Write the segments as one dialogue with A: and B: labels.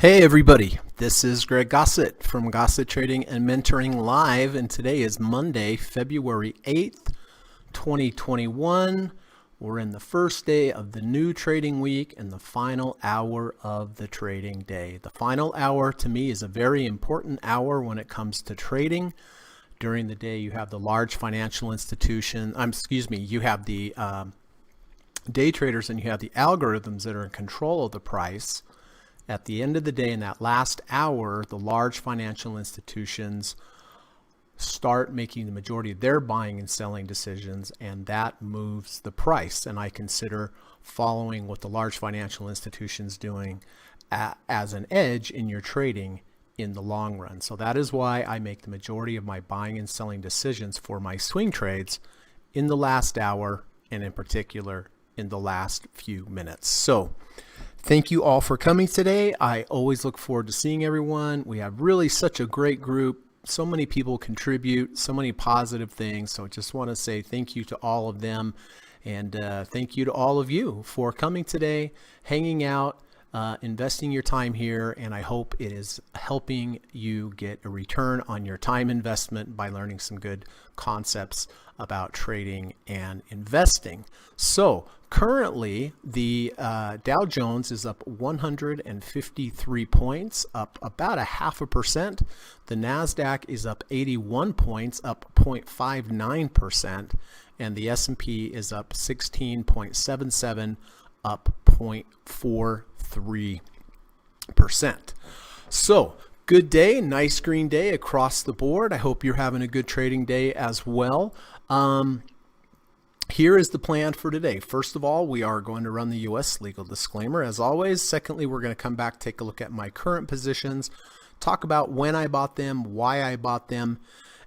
A: Hey everybody, this is Greg Gossett from Gossett Trading and Mentoring Live, and today is Monday, February 8th, 2021. We're in the first day of the new trading week and the final hour of the trading day. The final hour to me is a very important hour when it comes to trading. During the day you have the large financial institution, you have the day traders and you have the algorithms that are in control of the price. At the end of the day, in that last hour, the large financial institutions start making the majority of their buying and selling decisions, and that moves the price. And I consider following what the large financial institutions doing as an edge in your trading in the long run. So that is why I make the majority of my buying and selling decisions for my swing trades in the last hour, and in particular in the last few minutes. So thank you all for coming today. I always look forward to seeing everyone. We have really such a great group. So many people contribute, so many positive things. So I just want to say thank you to all of them. And thank you to all of you for coming today, hanging out, investing your time here. And I hope it is helping you get a return on your time investment by learning some good concepts about trading and investing. So currently, the Dow Jones is up 153 points, up about 0.5%. The NASDAQ is up 81 points, up 0.59%. And the S&P is up 16.77, up 0.43%. So good day, nice green day across the board. I hope you're having a good trading day as well. Here is the plan for today. First of all, we are going to run the U.S. legal disclaimer as always. Secondly, we're going to come back, take a look at my current positions, talk about when I bought them, why I bought them,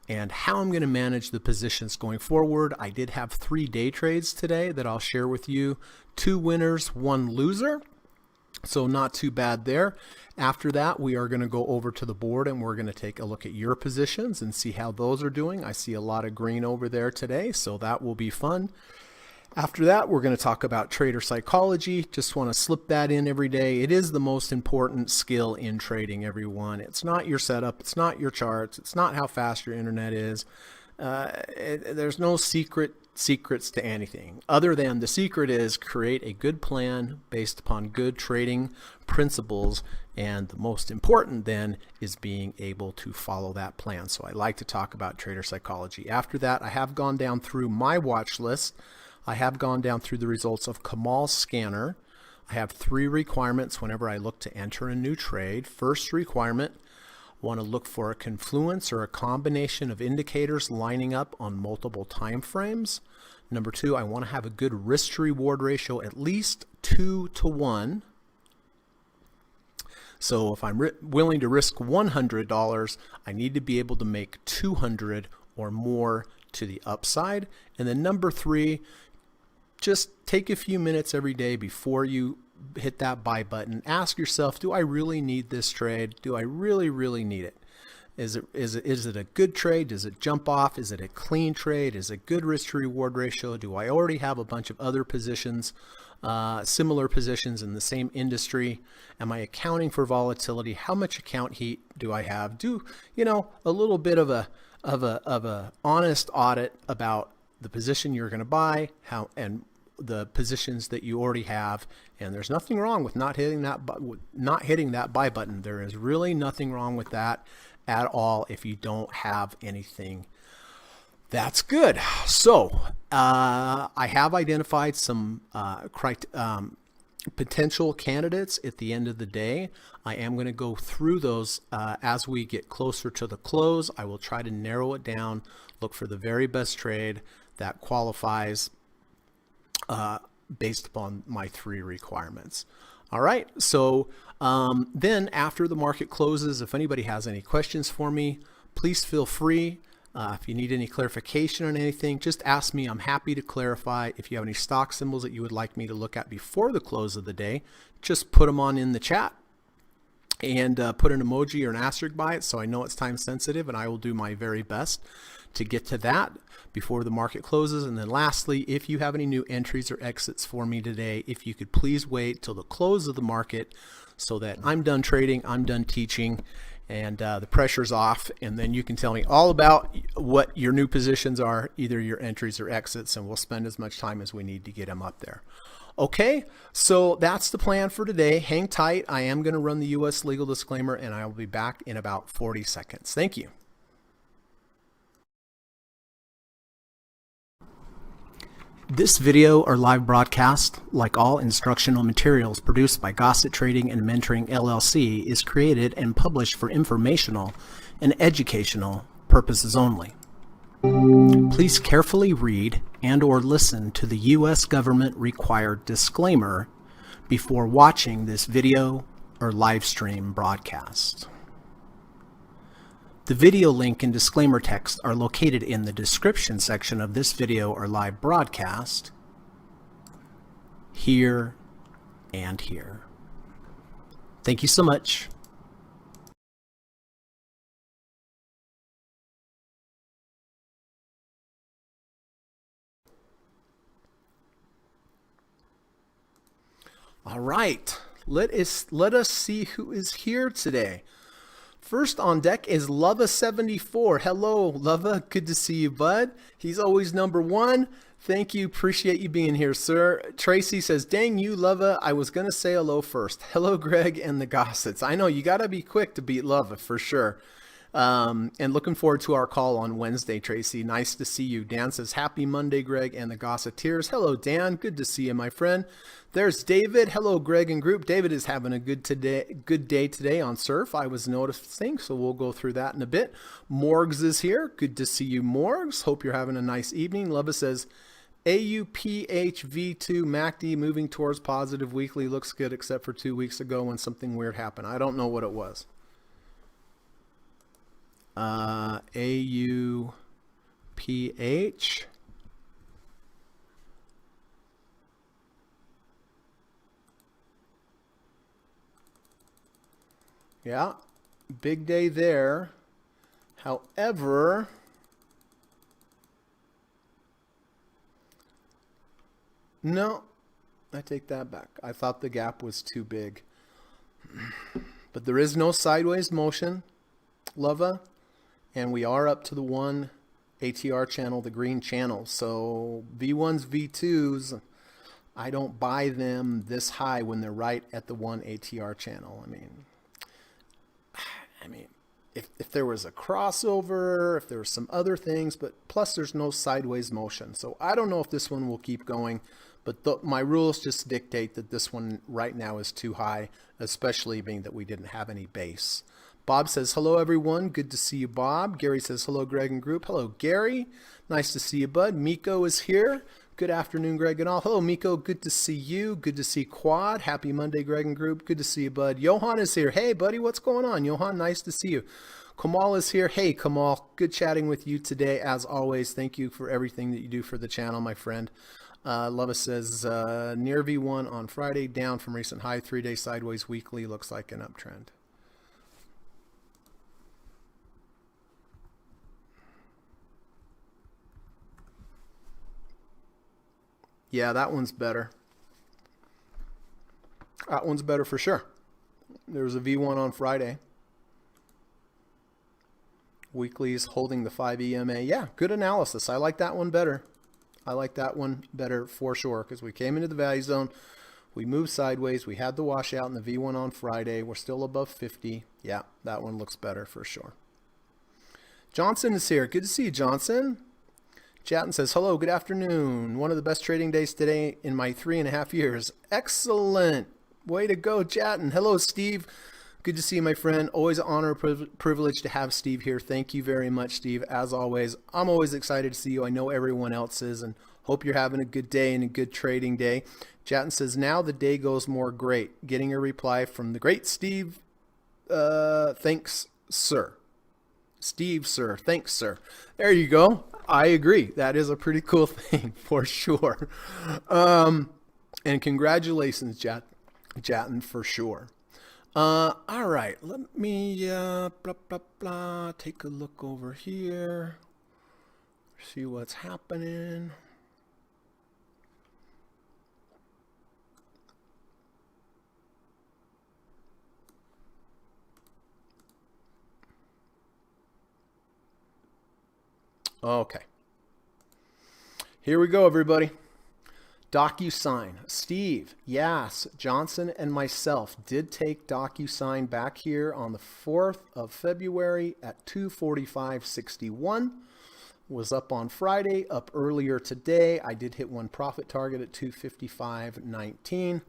A: and how I'm going to manage the positions going forward. I did have 3 day trades today that I'll share with you. 2 winners, 1 loser. So not too bad there. After that, we are going to go over to the board and we're going to take a look at your positions and see how those are doing. I see a lot of green over there today, so that will be fun. After that, we're going to talk about trader psychology. Just want to slip that in every day. It is the most important skill in trading, everyone. It's not your setup. It's not your charts. It's not how fast your internet is. There's no secrets to anything other than the secret is create a good plan based upon good trading principles, and the most important then is being able to follow that plan. So I like to talk about trader psychology. After that, I have gone down through my watch list. I have gone down through the results of Kamal's scanner. I have 3 requirements whenever I look to enter a new trade. First requirement, want to look for a confluence or a combination of indicators lining up on multiple time frames. Number 2, I want to have a good risk to reward ratio, at least 2 to 1. So if I'm willing to risk $100, I need to be able to make 200 or more to the upside. And then number 3, just take a few minutes every day before you hit that buy button. Ask yourself, do I really need this trade? Do I really need it? Is it a good trade? Does it jump off? Is it a clean trade? Is it good risk to reward ratio? Do I already have a bunch of other positions, similar positions in the same industry? Am I accounting for volatility? How much account heat do I have? Do a little bit of a honest audit about the position you're going to buy, and the positions that you already have. And there's nothing wrong with not hitting that buy button. There is really nothing wrong with that at all if you don't have anything. That's good. So I have identified some potential candidates at the end of the day. I am going to go through those as we get closer to the close. I will try to narrow it down, look for the very best trade that qualifies based upon my 3 requirements. All right, so then after the market closes, if anybody has any questions for me, please feel free. If you need any clarification on anything, just ask me. I'm happy to clarify. If you have any stock symbols that you would like me to look at before the close of the day, just put them on in the chat. and put an emoji or an asterisk by it so I know it's time sensitive, and I will do my very best to get to that before the market closes. And then lastly, if you have any new entries or exits for me today, if you could please wait till the close of the market so that I'm done trading, I'm done teaching, and the pressure's off, and then you can tell me all about what your new positions are, either your entries or exits, and we'll spend as much time as we need to get them up there. Okay, so that's the plan for today. Hang tight. I am going to run the U.S. legal disclaimer, and I will be back in about 40 seconds. Thank you. This video or live broadcast, like all instructional materials produced by Gossett Trading and Mentoring LLC, is created and published for informational and educational purposes only. Please carefully read and/or listen to the U.S. government required disclaimer before watching this video or live stream broadcast. The video link and disclaimer text are located in the description section of this video or live broadcast, here and here. Thank you so much. All right, let us see who is here today. First on deck is Lava74. Hello, Lava. Good to see you, bud. He's always number one. Thank you. Appreciate you being here, sir. Tracy says, dang you, Lava. I was going to say hello first. Hello, Greg and the Gossets. I know you got to be quick to beat Lava for sure. And looking forward to our call on Wednesday, Tracy. Nice to see you. Dan says, happy Monday, Greg and the Gosseteers. Hello, Dan. Good to see you, my friend. There's David. Hello, Greg and group. David is having a good day today on surf. I was noticing, so we'll go through that in a bit. Morgs is here. Good to see you, Morgs. Hope you're having a nice evening. Leva says, AUPHV2 MACD moving towards positive weekly. Looks good except for 2 weeks ago when something weird happened. I don't know what it was. AUPH. Yeah, big day there. However, no, I take that back. I thought the gap was too big. But there is no sideways motion, Lava. And we are up to the one ATR channel, the green channel. So V1s, V2s, I don't buy them this high when they're right at the one ATR channel. I mean, if there was a crossover, if there were some other things, but plus there's no sideways motion. So I don't know if this one will keep going, but my rules just dictate that this one right now is too high, especially being that we didn't have any base. Bob says, hello, everyone. Good to see you, Bob. Gary says, hello, Greg and group. Hello, Gary. Nice to see you, bud. Miko is here. Good afternoon, Greg and all. Hello, Miko. Good to see you. Good to see Quad. Happy Monday, Greg and group. Good to see you, bud. Johan is here. Hey, buddy, what's going on? Johan, nice to see you. Kamal is here. Hey, Kamal. Good chatting with you today, as always. Thank you for everything that you do for the channel, my friend. Leva says, near V1 on Friday, down from recent high, 3-day sideways weekly. Looks like an uptrend. Yeah, that one's better. That one's better for sure. There was a V1 on Friday. Weekly's holding the 5 EMA. Yeah, good analysis. I like that one better. I like that one better for sure because we came into the value zone. We moved sideways. We had the washout in the V1 on Friday. We're still above 50. Yeah, that one looks better for sure. Johnson is here. Good to see you, Johnson. Chatton says, hello, good afternoon. One of the best trading days today in my 3.5 years. Excellent. Way to go, Chatton. Hello, Steve. Good to see you, my friend. Always an honor, privilege to have Steve here. Thank you very much, Steve. As always, I'm always excited to see you. I know everyone else is, and hope you're having a good day and a good trading day. Chatton says, now the day goes more great. Getting a reply from the great Steve. Thanks, sir. Steve, sir. Thanks, sir. There you go. I agree. That is a pretty cool thing for sure. And congratulations, Chatton, for sure. All right, let me blah blah blah. Take a look over here. See what's happening. Okay. Here we go, everybody. DocuSign. Steve, Yas, Johnson, and myself did take DocuSign back here on the 4th of February at 245.61. Was up on Friday, up earlier today. I did hit one profit target at 255.19.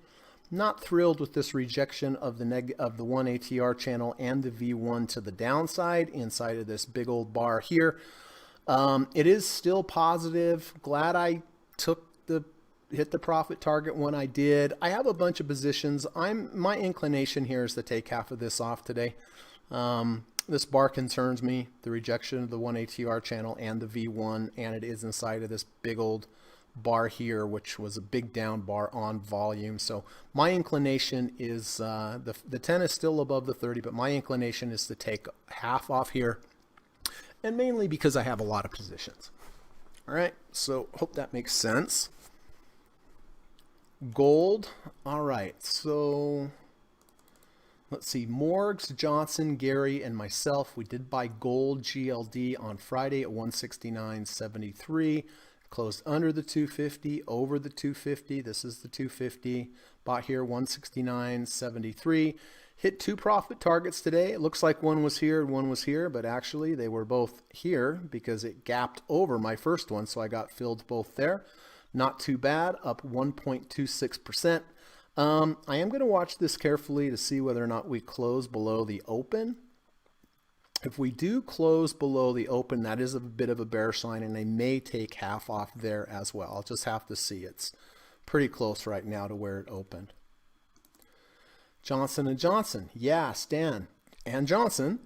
A: Not thrilled with this rejection of the 1 ATR channel and the V1 to the downside inside of this big old bar here. It is still positive. Glad I hit the profit target when I did. I have a bunch of positions. My inclination here is to take half of this off today. This bar concerns me, the rejection of the 1 ATR channel and the V1, and it is inside of this big old bar here, which was a big down bar on volume. So my inclination is, the 10 is still above the 30, but my inclination is to take half off here, and mainly because I have a lot of positions. All right, so hope that makes sense. Gold, all right, so let's see, Morgs, Johnson, Gary, and myself, we did buy gold GLD on Friday at 169.73. Closed under the 250, over the 250. This is the 250. Bought here 169.73. Hit two profit targets today. It looks like one was here and one was here, but actually they were both here because it gapped over my first one, so I got filled both there. Not too bad, up 1.26%. I am going to watch this carefully to see whether or not we close below the open. If we do close below the open, that is a bit of a bear sign, and I may take half off there as well. I'll just have to see. It's pretty close right now to where it opened. Johnson & Johnson. Yeah, Stan and Johnson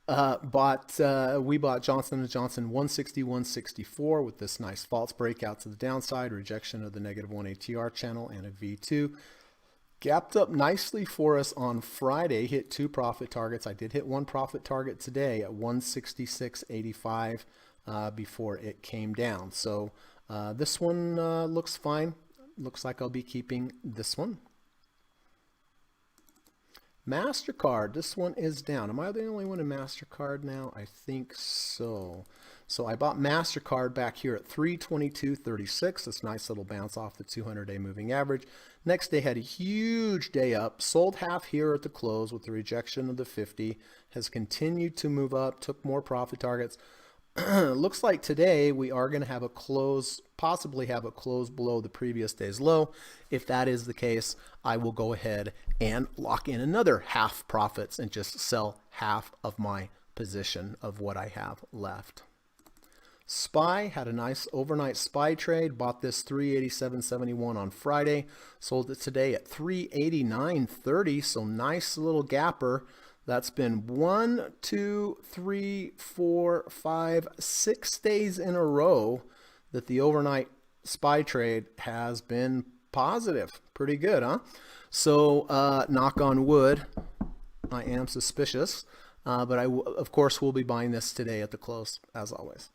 A: we bought Johnson & Johnson 160-164 with this nice false breakout to the downside, rejection of the -1 ATR channel and a V2. Gapped up nicely for us on Friday, hit two profit targets. I did hit one profit target today at 166.85 before it came down. So this one looks fine. Looks like I'll be keeping this one. MasterCard, this one is down. Am I the only one in MasterCard now? I think so. So I bought MasterCard back here at 322.36. This nice little bounce off the 200-day moving average. Next day had a huge day up. Sold half here at the close with the rejection of the 50. Has continued to move up. Took more profit targets. Looks like today we are going to have a close, possibly have a close below the previous day's low. If that is the case, I will go ahead and lock in another half profits and just sell half of my position of what I have left. SPY had a nice overnight SPY trade. Bought this 387.71 on Friday. Sold it today at 389.30. So nice little gapper. That's been 1, 2, 3, 4, 5, 6 days in a row that the overnight SPY trade has been positive. Pretty good, huh? So knock on wood, I am suspicious. But of course, will be buying this today at the close, as always.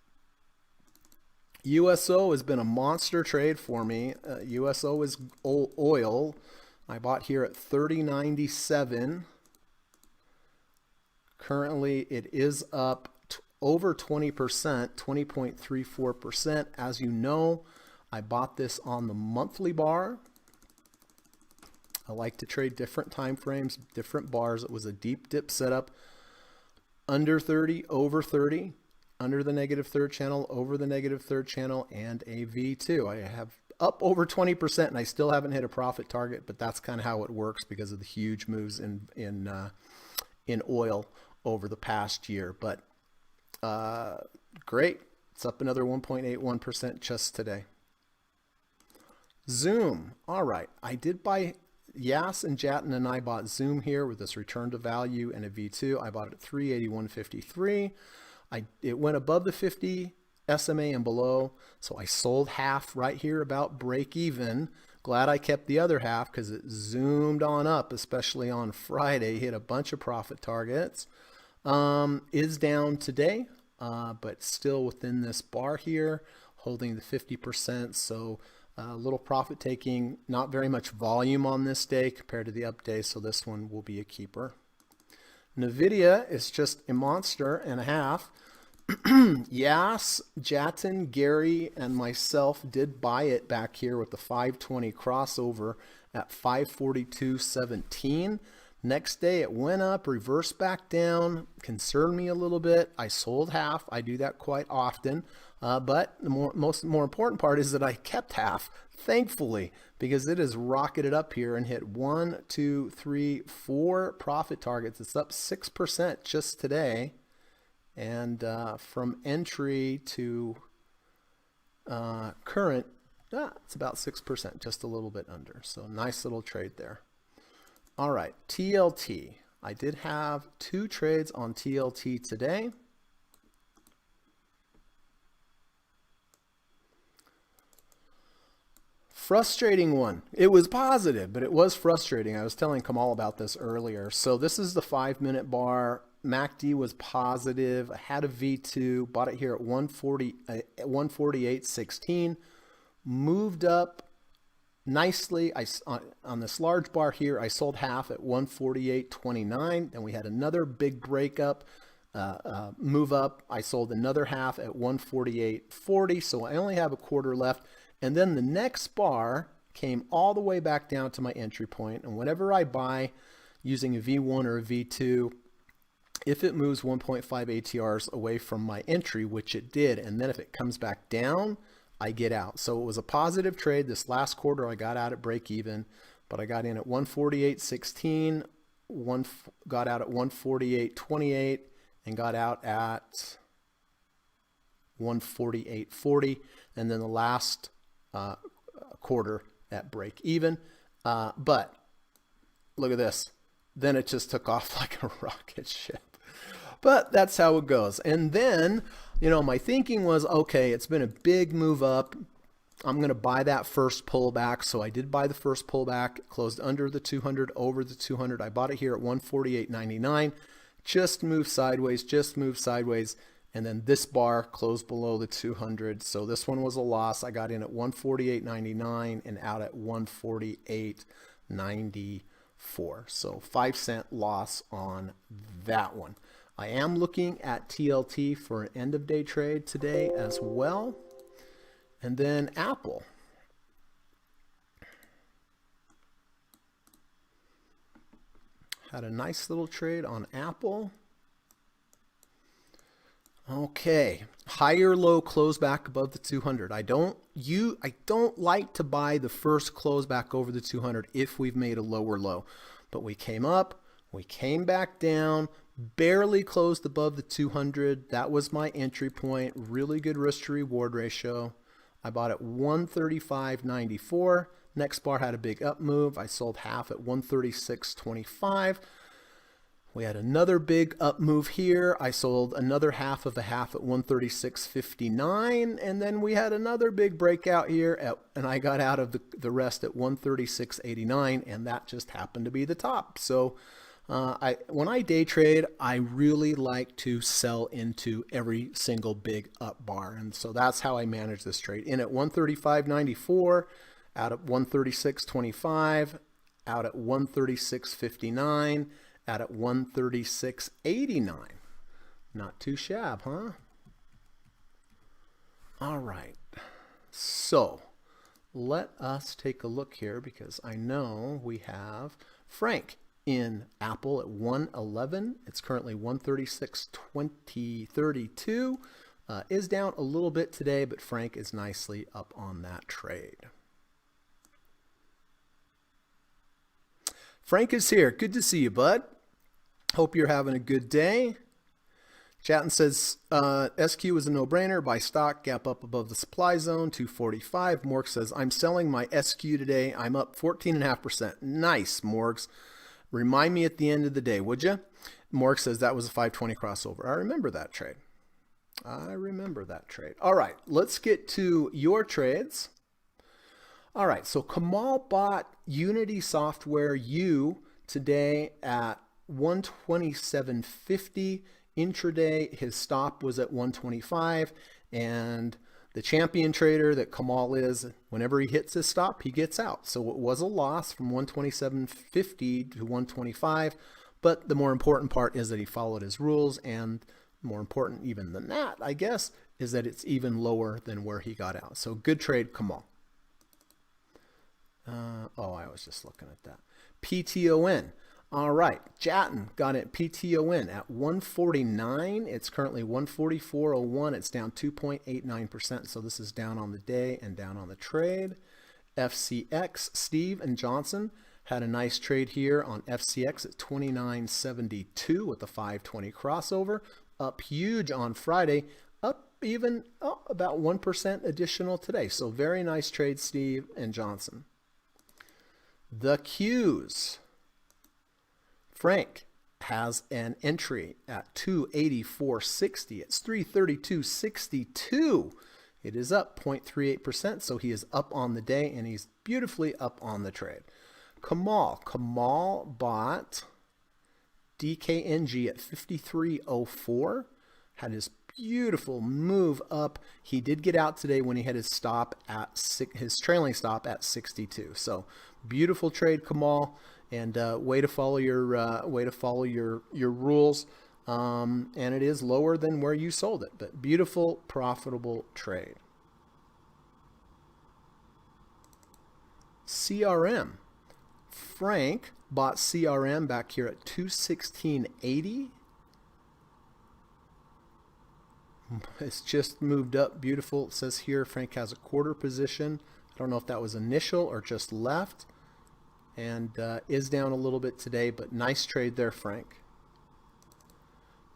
A: USO has been a monster trade for me. USO is oil. I bought here at 30.97. Currently, it is up over 20%, 20.34%. As you know, I bought this on the monthly bar. I like to trade different time frames, different bars. It was a deep dip setup. Under 30, over 30, under the -3rd channel, over the -3rd channel, and a V2. I have up over 20%, and I still haven't hit a profit target, but that's kind of how it works because of the huge moves in oil over the past year. But great. It's up another 1.81% just today. Zoom. All right. I did buy Yas and Jatin and I bought Zoom here with this return to value and a V2. I bought it at 381.53. It went above the 50 SMA and below. So I sold half right here about break even. Glad I kept the other half because it zoomed on up, especially on Friday. Hit a bunch of profit targets. Is down today, but still within this bar here, holding the 50%. So a little profit taking, not very much volume on this day compared to the up day. So this one will be a keeper. NVIDIA is just a monster and a half. Yes, Jatin, Gary, and myself did buy it back here with the 520 crossover at 542.17. Next day it went up, reversed back down, concerned me a little bit. I sold half. I do that quite often. But the more important part is that I kept half, thankfully, because it has rocketed up here and hit 1, 2, 3, 4 profit targets. It's up 6% just today. And from entry to current, it's about 6%, just a little bit under. So nice little trade there. All right, TLT. I did have 2 trades on TLT today. Frustrating one. It was positive, but it was frustrating. I was telling Kamal about this earlier. So this is the 5-minute bar. MACD was positive. I had a V2, bought it here at 148.16, moved up nicely. On this large bar here, I sold half at 148.29. Then we had another big breakup, move up. I sold another half at 148.40. So I only have a quarter left. And then the next bar came all the way back down to my entry point. And whenever I buy using a V1 or a V2, if it moves 1.5 ATRs away from my entry, which it did, and then if it comes back down, I get out. So it was a positive trade. This last quarter, I got out at break even, but I got in at 148.16, got out at 148.28, and got out at 148.40, and then the last quarter at break even. But look at this. Then it just took off like a rocket ship. But that's how it goes. And then, you know, my thinking was, okay, it's been a big move up. I'm going to buy that first pullback. So I did buy the first pullback, closed under the 200, over the 200. I bought it here at 148.99. Just moved sideways, And then this bar closed below the 200. So this one was a loss. I got in at 148.99 and out at 148.94. So 5-cent loss on that one. I am looking at TLT for an end of day trade today as well. And then Apple. Had a nice little trade on Apple. Okay, higher low close back above the 200. I don't like to buy the first close back over the 200 if we've made a lower low. But we came up, we came back down, barely closed above the 200. That was my entry point. Really good risk to reward ratio. I bought at 135.94. Next bar had a big up move. I sold half at 136.25. We had another big up move here. I sold another half of a half at 136.59. And then we had another big breakout here and I got out of the rest at 136.89, and that just happened to be the top. So when I day trade, I really like to sell into every single big up bar. And so that's how I manage this trade. In at 135.94, out at 136.25, out at 136.59, out at 136.89. Not too shabby, huh? All right. So let us take a look here because I know we have Frank in Apple at 111. It's currently 136.32. Is down a little bit today, but Frank is nicely up on that trade. Frank is here. Good to see you, bud. Hope you're having a good day. Chatton says SQ is a no-brainer. Buy stock, gap up above the supply zone, 245. Morg says, I'm selling my SQ today. I'm up 14.5%. Nice, Morgs. Remind me at the end of the day, would you? Morg says that was a 520 crossover. I remember that trade. All right, let's get to your trades. All right, so Kamal bought Unity Software U today at 127.50 intraday. His stop was at 125, and the champion trader that Kamal is, whenever he hits his stop, he gets out. So it was a loss from 127.50 to 125, but the more important part is that he followed his rules, and more important even than that, I guess, is that it's even lower than where he got out. So good trade, Kamal. I was just looking at that. PTON. All right, Jatton got it PTON at 149. It's currently 144.01. It's down 2.89%. So this is down on the day and down on the trade. FCX, Steve and Johnson had a nice trade here on FCX at 29.72 with the 520 crossover. Up huge on Friday, up even about 1% additional today. So very nice trade, Steve and Johnson. The Qs. Frank has an entry at 284.60. It's 332.62. It is up 0.38%, so he is up on the day, and he's beautifully up on the trade. Kamal bought DKNG at 53.04. Had his beautiful move up. He did get out today when he had his trailing stop at 62. So beautiful trade, Kamal, and way to follow your rules. And it is lower than where you sold it, but beautiful, profitable trade. CRM. Frank bought CRM back here at 216.80. It's just moved up. Beautiful. It says here Frank has a quarter position. I don't know if that was initial or just left. And is down a little bit today, but nice trade there, Frank.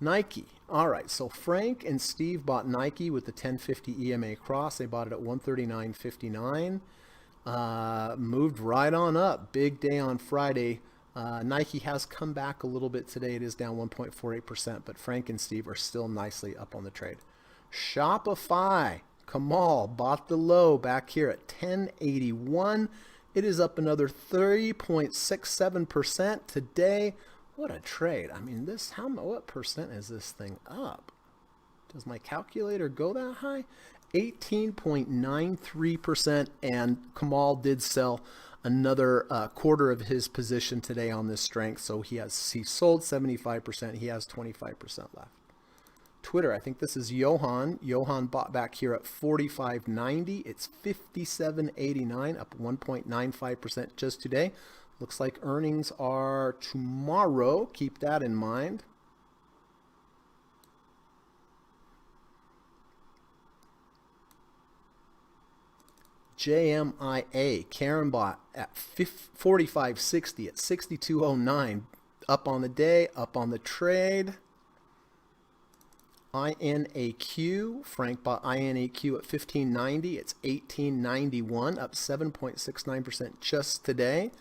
A: Nike. All right, so Frank and Steve bought Nike with the 1050 EMA cross. They bought it at 139.59. Moved right on up. Big day on Friday. Nike has come back a little bit today. It is down 1.48%, but Frank and Steve are still nicely up on the trade. Shopify. Kamal bought the low back here at 1081. It is up another 3.67% today. What a trade. I mean, what percent is this thing up? Does my calculator go that high? 18.93%, and Kamal did sell another quarter of his position today on this strength. So he sold 75%. He has 25% left. Twitter, I think this is Johan. Johan bought back here at 45.90. It's 57.89, up 1.95% just today. Looks like earnings are tomorrow. Keep that in mind. JMIA, Karen bought at 45.60 at 62.09, up on the day, up on the trade. INAQ, Frank bought INAQ at 15.90. It's 18.91, up 7.69% just today.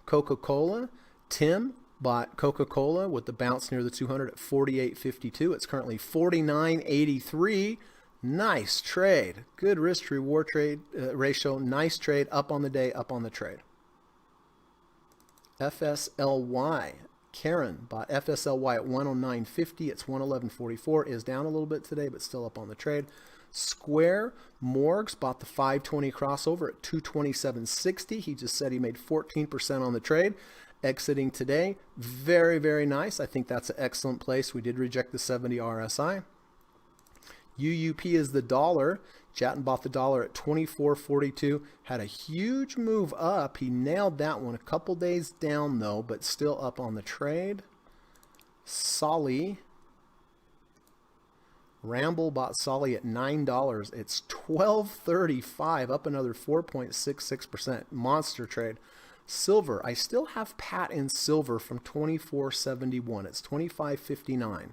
A: Coca-Cola, Tim bought Coca-Cola with the bounce near the 200 at 48.52. It's currently 49.83. Nice trade. Good risk to reward trade ratio. Nice trade. Up on the day, up on the trade. FSLY. Karen bought FSLY at 109.50. It's 111.44. Is down a little bit today, but still up on the trade. Square Morgs bought the 520 crossover at 227.60. He just said he made 14% on the trade. Exiting today. Very, very nice. I think that's an excellent place. We did reject the 70 RSI. UUP is the dollar. Jatton bought the dollar at 24.42. Had a huge move up. He nailed that one. A couple days down though, but still up on the trade. Solly. Ramble bought Solly at $9. It's $12.35, up another 4.66%. Monster trade. Silver. I still have Pat in silver from 24.71. It's 25.59.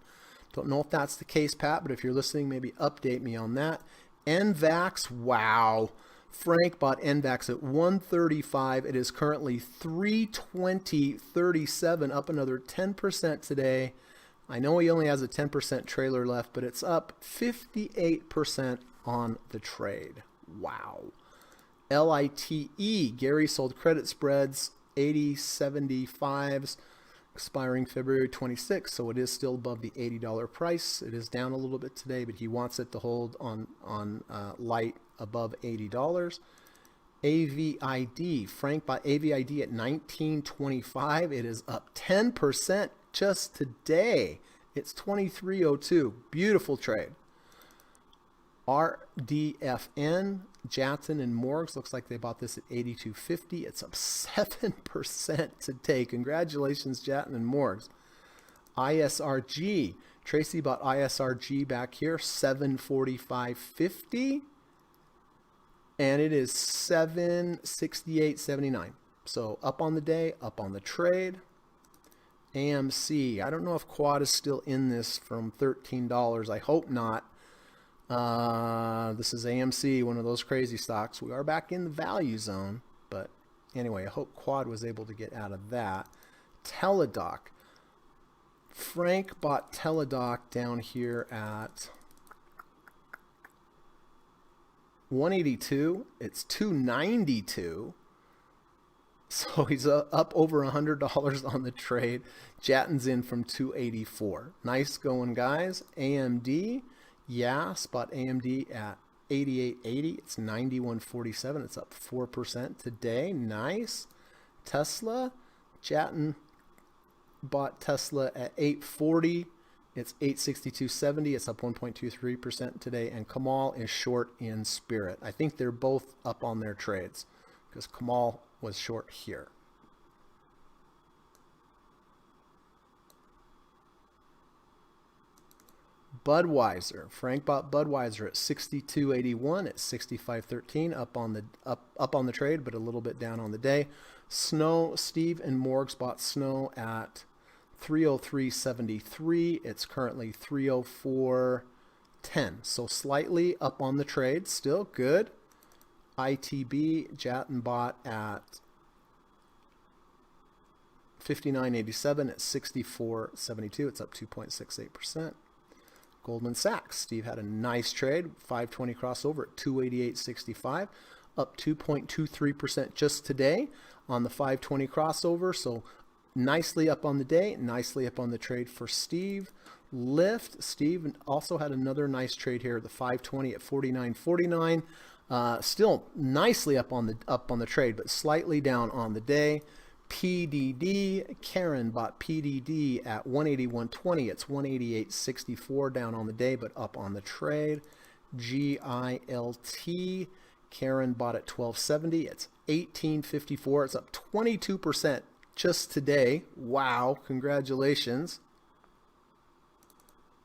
A: Don't know if that's the case, Pat, but if you're listening, maybe update me on that. NVAX, wow. Frank bought NVAX at 135. It is currently 320.37, up another 10% today. I know he only has a 10% trailer left, but it's up 58% on the trade. Wow. LITE, Gary sold credit spreads, 80.75s, expiring February 26th, so it is still above the $80 price. It is down a little bit today, but he wants it to hold on light above $80. AVID, Frank bought AVID at 19.25. It is up 10% just today. It's 23.02. Beautiful trade. RDFN, Jatson and Morgs, looks like they bought this at 82.50. It's up 7% today. Congratulations, Jatson and Morgs. ISRG, Tracy bought ISRG back here, 745.50. And it is 768.79. So up on the day, up on the trade. AMC, I don't know if Quad is still in this from $13. I hope not. This is AMC, one of those crazy stocks. We are back in the value zone, but anyway, I hope Quad was able to get out of that. Teladoc. Frank bought Teladoc down here at 182. It's 292. So he's up over $100 on the trade. Jatton's in from 284. Nice going, guys. AMD, yeah, spot AMD at 88.80. It's 91.47. It's up 4% today. Nice. Tesla, Jatton bought Tesla at 840. It's 862.70. It's up 1.23% today. And Kamal is short in Spirit. I think they're both up on their trades because Kamal was short here. Budweiser. Frank bought Budweiser at 62.81. It's 65.13. Up on the trade, but a little bit down on the day. Snow. Steve and Morgs bought Snow at 303.73. It's currently 304.10. So slightly up on the trade. Still good. ITB, Jatton bought at 59.87 at 64.72. It's up 2.68%. Goldman Sachs, Steve had a nice trade, 520 crossover at 288.65, up 2.23% just today on the 520 crossover. So nicely up on the day, nicely up on the trade for Steve. Lyft, Steve also had another nice trade here, the 520 at 49.49. Still nicely up on the trade, but slightly down on the day. PDD, Karen bought PDD at 181.20. It's 188.64 down on the day, but up on the trade. GILT, Karen bought at 12.70. It's 18.54. It's up 22% just today. Wow, congratulations.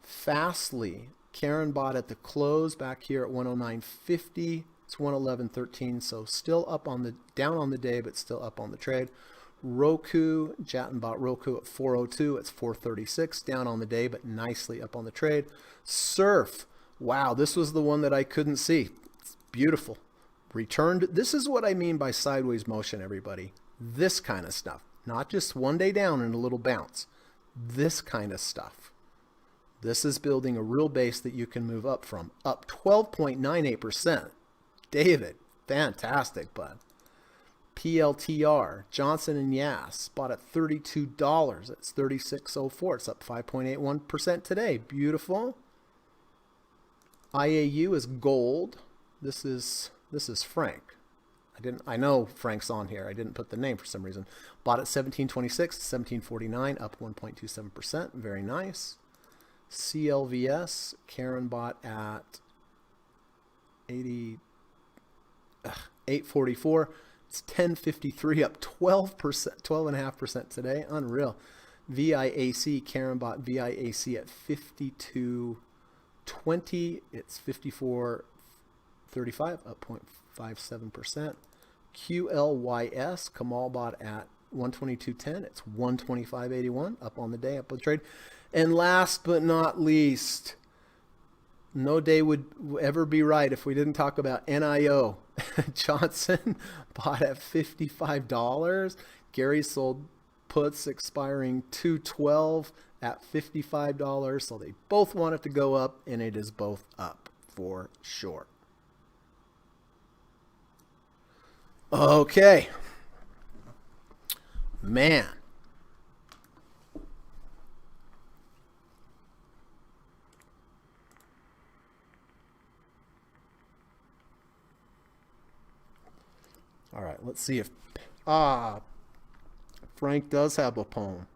A: Fastly, Karen bought at the close back here at 109.50. It's 111.13, so still up down on the day, but still up on the trade. Roku, Jatton bought Roku at 402. It's 436 down on the day, but nicely up on the trade. Surf, wow, this was the one that I couldn't see. It's beautiful. Returned. This is what I mean by sideways motion, everybody. This kind of stuff, not just one day down and a little bounce. This kind of stuff. This is building a real base that you can move up from. Up 12.98%. David, fantastic, bud. PLTR, Johnson and Yass, bought at $32. It's 36.04. It's up 5.81% today. Beautiful. IAU is gold. This is Frank. I know Frank's on here. I didn't put the name for some reason. Bought at 17.26, 17.49, up 1.27%. Very nice. CLVS, Karen bought at 8.44. It's 10.53, up 12%, 12.5% today. Unreal. VIAC, Karen bought VIAC at 52.20. It's 54.35, up 0.57%. QLYS, Kamal bought at 122.10. It's 125.81, up on the day, up on the trade. And last but not least, no day would ever be right if we didn't talk about NIO. Johnson bought at $55. Gary sold puts expiring 2/12 at $55. So they both want it to go up, and it is both up for sure. Okay. Man. All right, let's see if Frank does have a poem.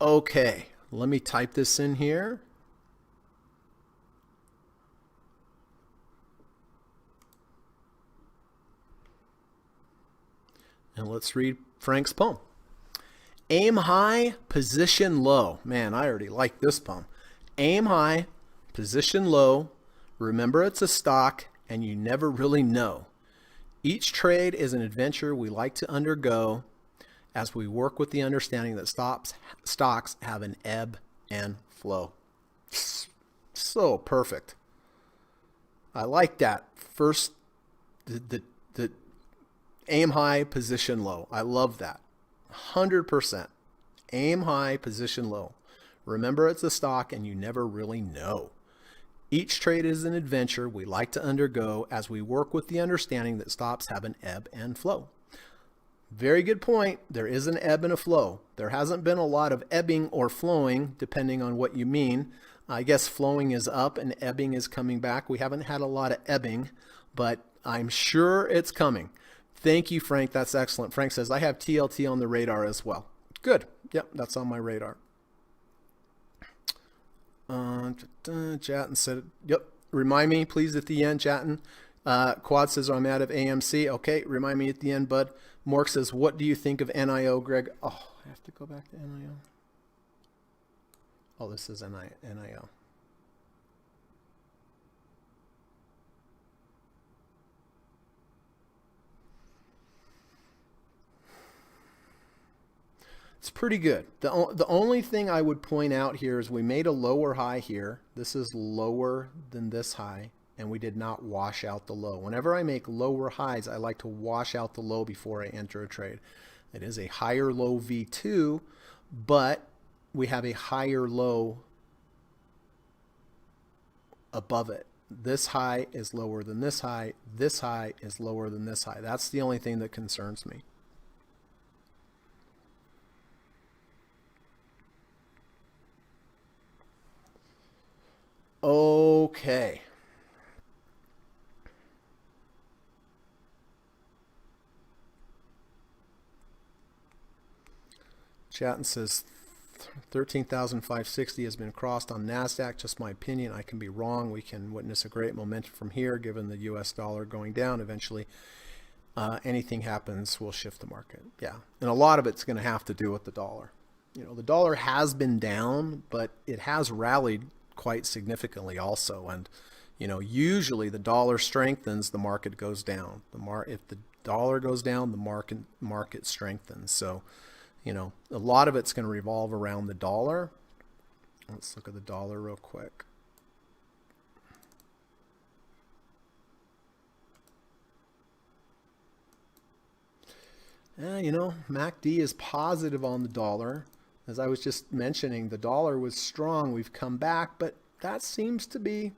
A: Okay, let me type this in here. And let's read Frank's poem. Aim high, position low. Man, I already like this poem. Aim high, position low. Remember it's a stock and you never really know. Each trade is an adventure we like to undergo as we work with the understanding that stocks have an ebb and flow. So perfect. I like that. First, the aim high, position low. I love that. 100%. Aim high, position low. Remember it's a stock and you never really know. Each trade is an adventure we like to undergo as we work with the understanding that stocks have an ebb and flow. Very good point. There is an ebb and a flow. There hasn't been a lot of ebbing or flowing, depending on what you mean. I guess flowing is up and ebbing is coming back. We haven't had a lot of ebbing, but I'm sure it's coming. Thank you, Frank. That's excellent. Frank says, I have TLT on the radar as well. Good. Yep, that's on my radar. Jatin said, yep, remind me, please, at the end, Jatin. Quad says, I'm out of AMC. Okay, remind me at the end, bud. Mork says, what do you think of NIO, Greg? Oh, I have to go back to NIO. Oh, this is NIO. It's pretty good. The only thing I would point out here is we made a lower high here. This is lower than this high, and we did not wash out the low. Whenever I make lower highs, I like to wash out the low before I enter a trade. It is a higher low V2, but we have a higher low above it. This high is lower than this high. This high is lower than this high. That's the only thing that concerns me. Okay. Chatton says 13,560 has been crossed on NASDAQ. Just my opinion. I can be wrong. We can witness a great momentum from here given the US dollar going down. Eventually, anything happens will shift the market. Yeah. And a lot of it's going to have to do with the dollar. You know, the dollar has been down, but it has rallied quite significantly also. And, you know, usually the dollar strengthens, the market goes down. If the dollar goes down, the market strengthens. So, you know, a lot of it's going to revolve around the dollar. Let's look at the dollar real quick. You know, MACD is positive on the dollar. As I was just mentioning, the dollar was strong. We've come back, but that seems to be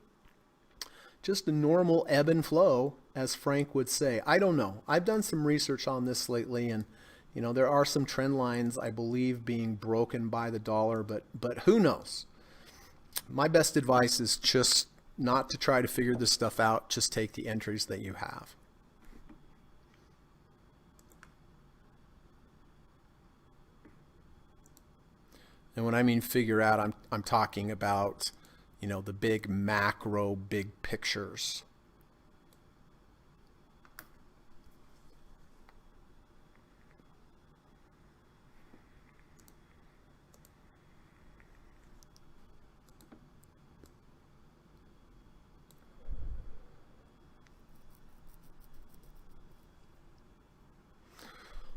A: just a normal ebb and flow, as Frank would say. I don't know. I've done some research on this lately, and you know, there are some trend lines, I believe, being broken by the dollar, but who knows? My best advice is just not to try to figure this stuff out. Just take the entries that you have. And when I mean figure out, I'm talking about, you know, the big macro, big pictures.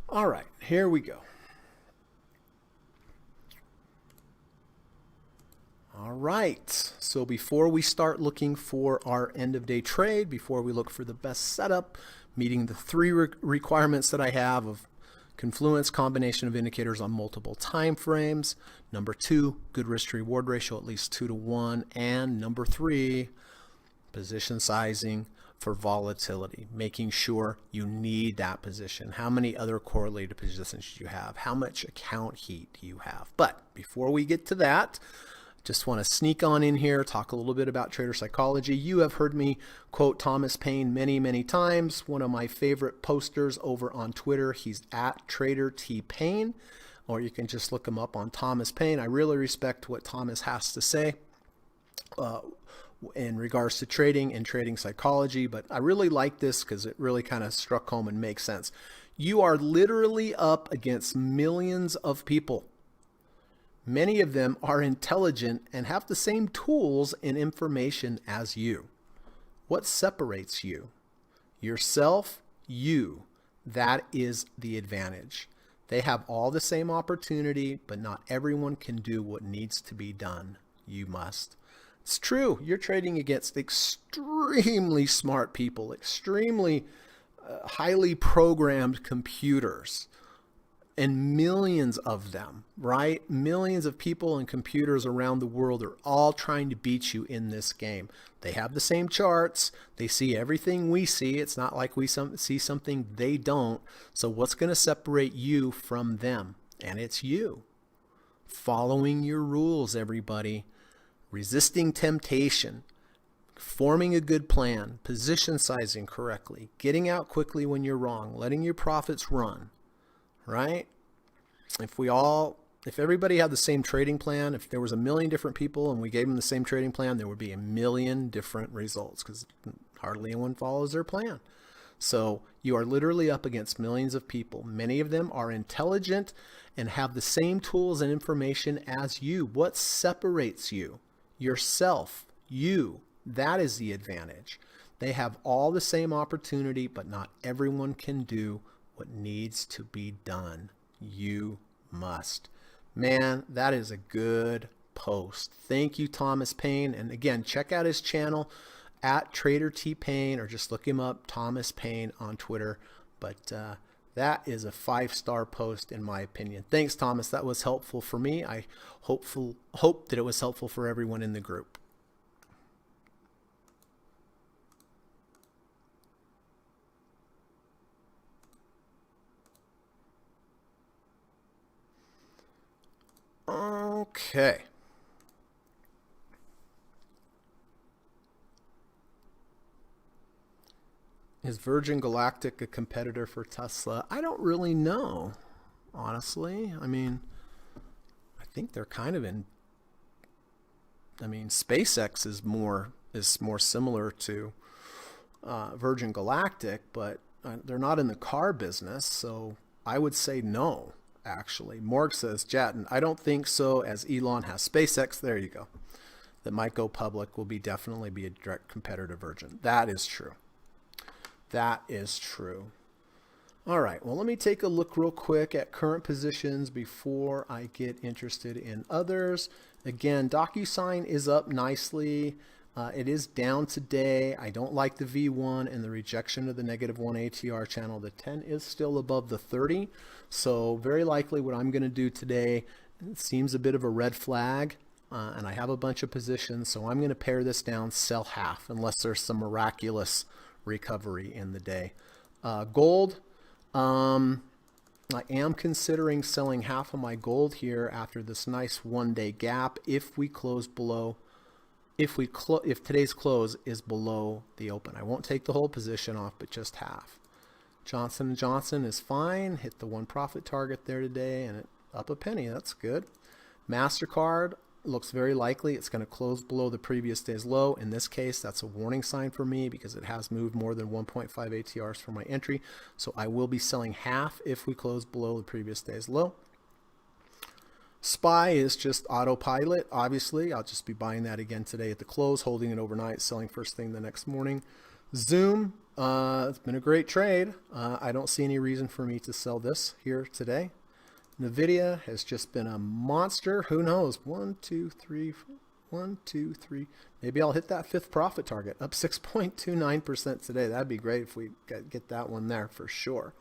A: All right, here we go. All right, so before we start looking for our end of day trade, before we look for the best setup, meeting the three requirements that I have of confluence, combination of indicators on multiple time frames. Number 2, good risk to reward ratio, at least 2 to 1. And number 3, position sizing, for volatility, making sure you need that position. How many other correlated positions do you have? How much account heat do you have? But before we get to that, just want to sneak on in here, talk a little bit about trader psychology. You have heard me quote Thomas Paine many, many times. One of my favorite posters over on Twitter. He's at Trader T Paine, or you can just look him up on Thomas Paine. I really respect what Thomas has to say in regards to trading and trading psychology, but I really like this because it really kind of struck home and makes sense. You are literally up against millions of people. Many of them are intelligent and have the same tools and information as you. What separates you? Yourself, you. That is the advantage. They have all the same opportunity, but not everyone can do what needs to be done. You must. It's true. You're trading against extremely smart people, extremely highly programmed computers, and millions of them, right? Millions of people and computers around the world are all trying to beat you in this game. They have the same charts. They see everything we see. It's not like we see something they don't. So what's going to separate you from them? And it's you. Following your rules, everybody. Resisting temptation. Forming a good plan. Position sizing correctly. Getting out quickly when you're wrong. Letting your profits run. Right? If everybody had the same trading plan, if there was a million different people and we gave them the same trading plan, there would be a million different results because hardly anyone follows their plan. So you are literally up against millions of people. Many of them are intelligent and have the same tools and information as you. What separates you? Yourself, you. That is the advantage. They have all the same opportunity, but not everyone can do what needs to be done. You must. Man, that is a good post. Thank you, Thomas Paine. And again, check out his channel at Trader T Paine, or just look him up, Thomas Paine, on Twitter. But that is a 5-star post in my opinion. Thanks, Thomas. That was helpful for me. I hope that it was helpful for everyone in the group. Okay. Is Virgin Galactic a competitor for Tesla? I don't really know, honestly. I mean, I think they're kind of in. I mean, SpaceX is more similar to Virgin Galactic, but they're not in the car business, so I would say no. Actually, Morg says, Jatin, I don't think so, as Elon has SpaceX. There you go. That might go public will definitely be a direct competitor to Virgin. That is true. That is true. All right, well, let me take a look real quick at current positions before I get interested in others. Again, DocuSign is up nicely. It is down today. I don't like the V1 and the rejection of the -1 ATR channel. The 10 is still above the 30. So very likely what I'm going to do today, it seems a bit of a red flag. And I have a bunch of positions. So I'm going to pare this down, sell half, unless there's some miraculous recovery in the day. Gold. I am considering selling half of my gold here after this nice one-day gap if we close below. If today's close is below the open. I won't take the whole position off, but just half. Johnson & Johnson is fine. Hit the one profit target there today and it up a penny. That's good. MasterCard looks very likely it's going to close below the previous day's low. In this case, that's a warning sign for me because it has moved more than 1.5 ATRs for my entry. So I will be selling half if we close below the previous day's low. SPY is just autopilot, obviously. I'll just be buying that again today at the close, holding it overnight, selling first thing the next morning. Zoom, it's been a great trade. I don't see any reason for me to sell this here today. NVIDIA has just been a monster. Who knows? 1, 2, 3, 1, 2, 3. Maybe I'll hit that fifth profit target, up 6.29% today. That'd be great if we get that one there for sure.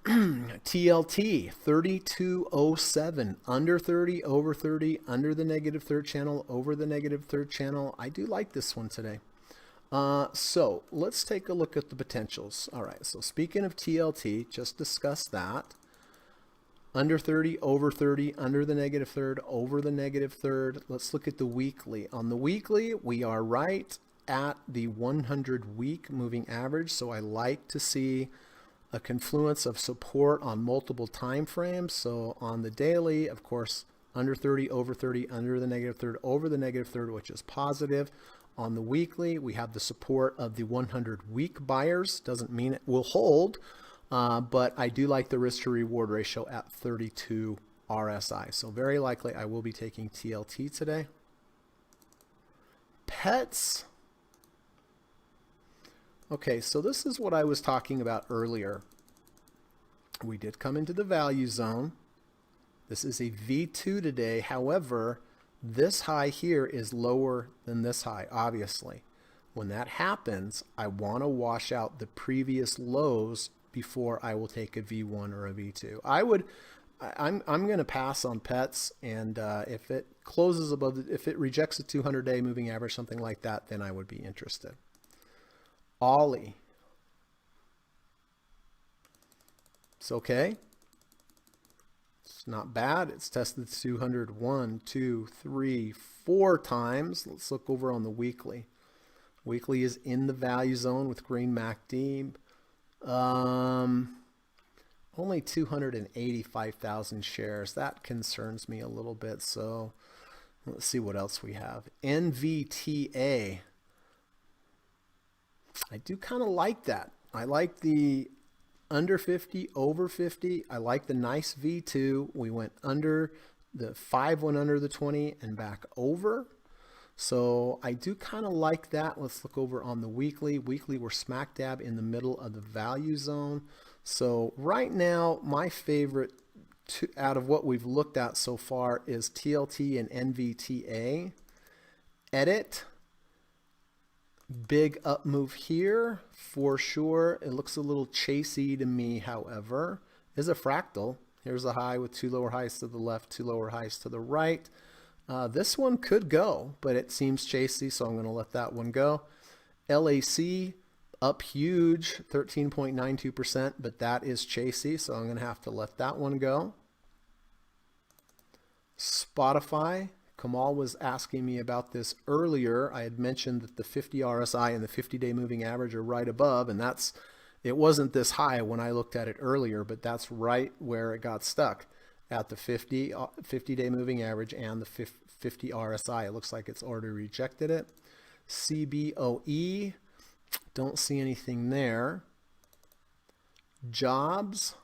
A: TLT 3207, under 30, over 30, under the -third channel, over the -third channel. I do like this one today. So let's take a look at the potentials. All right, so speaking of TLT, just discussed that. Under 30, over 30, under the negative third, over the negative third. Let's look at the weekly. On the weekly, we are right at the 100-week moving average. So I like to see a confluence of support on multiple time frames. So on the daily, of course, under 30, over 30, under the negative third, over the negative third, which is positive. On the weekly, we have the support of the 100-week buyers. Doesn't mean it will hold. But I do like the risk to reward ratio at 32 RSI. So very likely I will be taking TLT today. Pets. Okay, so this is what I was talking about earlier. We did come into the value zone. This is a V2 today. However, this high here is lower than this high, obviously. When that happens, I want to wash out the previous lows before I will take a V1 or a V2. I'm going to pass on pets, and if it closes above, if it rejects a 200-day moving average, something like that, then I would be interested. Ollie. It's okay. It's not bad. It's tested 200 1, 2, 3, 4 times. Let's look over on the weekly. Weekly is in the value zone with green MACD. Only 285,000 shares. That concerns me a little bit. So let's see what else we have. NVTA. I do kind of like that. I like the under 50, over 50. I like the nice V2. We went under the 5, went under the 20 and back over. So I do kind of like that. Let's look over on the weekly. Weekly, we're smack dab in the middle of the value zone. So right now, my favorite out of what we've looked at so far is TLT and NVTA. Edit. Big up move here for sure. It looks a little chasey to me, however. Is a fractal. Here's a high with 2 lower highs to the left, 2 lower highs to the right. This one could go, but it seems chasey, so I'm going to let that one go. LAC up huge, 13.92%, but that is chasey, so I'm going to have to let that one go. Spotify. Kamal was asking me about this earlier. I had mentioned that the 50 RSI and the 50-day moving average are right above, and it wasn't this high when I looked at it earlier, but that's right where it got stuck, at the 50-day moving average and the 50 RSI. It looks like it's already rejected it. CBOE, don't see anything there. Jobs,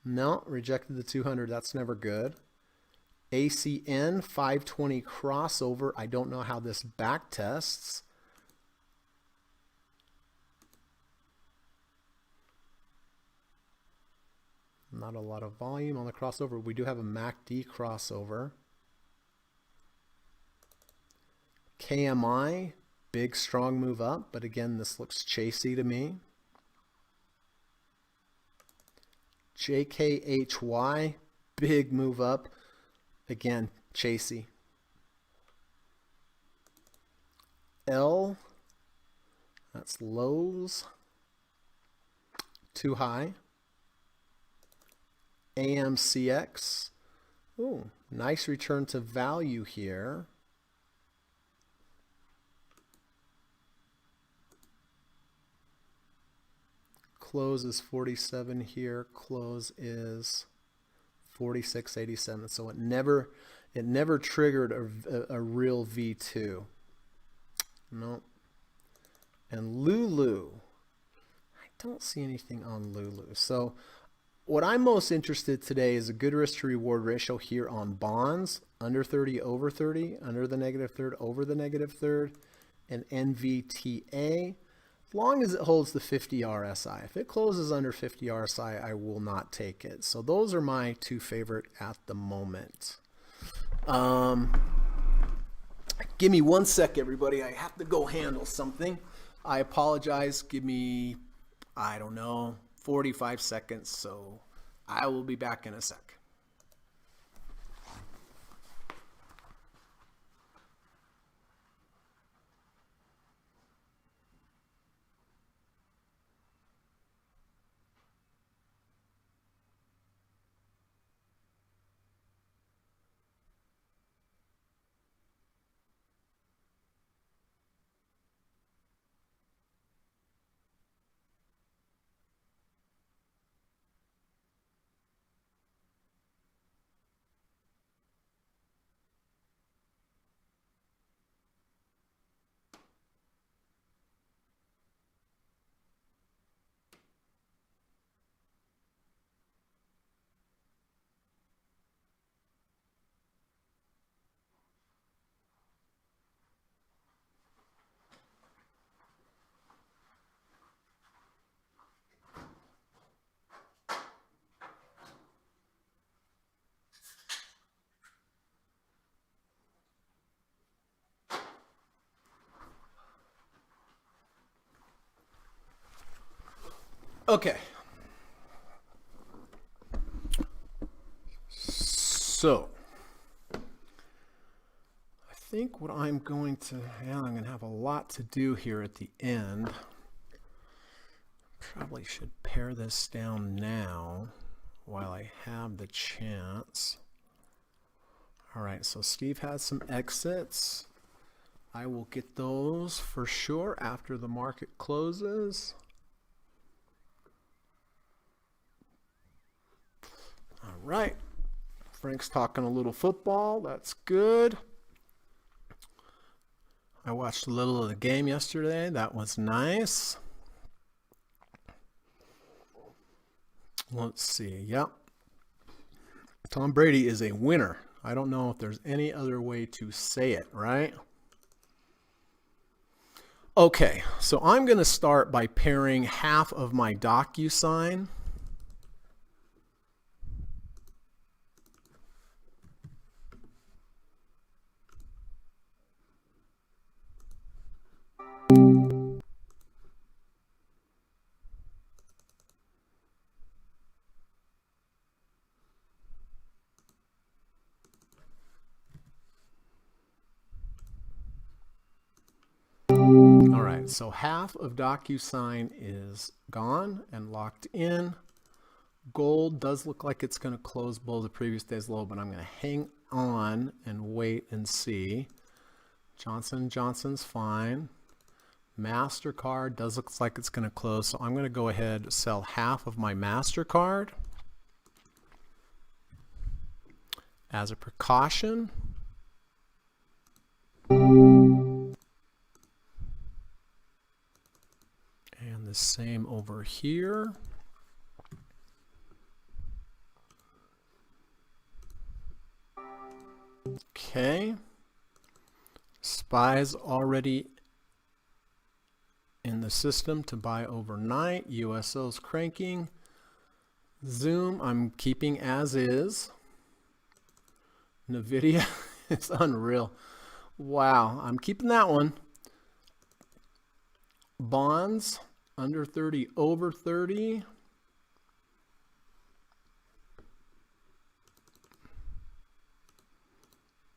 A: no, rejected the 200. That's never good. ACN 520 crossover. I don't know how this back tests. Not a lot of volume on the crossover. We do have a MACD crossover. KMI, big strong move up, but again, this looks chasey to me. JKHY, big move up. Again, chasey. L, that's lows. Too high. AMCX. Ooh, nice return to value here. Close is 47 here. Close is 46.87. So it never triggered a real V2. No. And Lulu. I don't see anything on Lulu. So what I'm most interested today is a good risk to reward ratio here on bonds. Under 30, over 30, under the negative third, over the negative third, and NVTA. As long as it holds the 50 RSI. If it closes under 50 RSI, I will not take it. So those are my two favorite at the moment. Give me 1 sec, everybody. I have to go handle something. I apologize. Give me, I don't know, 45 seconds. So I will be back in a sec. Okay. So, I think what I'm going to have a lot to do here at the end. Probably should pare this down now while I have the chance. All right, so Steve has some exits. I will get those for sure after the market closes. All right. Frank's talking a little football. That's good. I watched a little of the game yesterday. That was nice. Let's see. Yep. Tom Brady is a winner. I don't know if there's any other way to say it, right? Okay, so I'm going to start by pairing half of my DocuSign. All right, so half of DocuSign is gone and locked in. Gold does look like it's going to close below the previous day's low, but I'm going to hang on and wait and see. Johnson & Johnson's fine. MasterCard does look like it's going to close, so I'm going to go ahead and sell half of my MasterCard as a precaution. And the same over here. Okay. SPY's already in the system to buy overnight. USO's cranking. Zoom I'm keeping as is. NVIDIA is unreal. Wow, I'm keeping that one. Bonds under 30, over 30.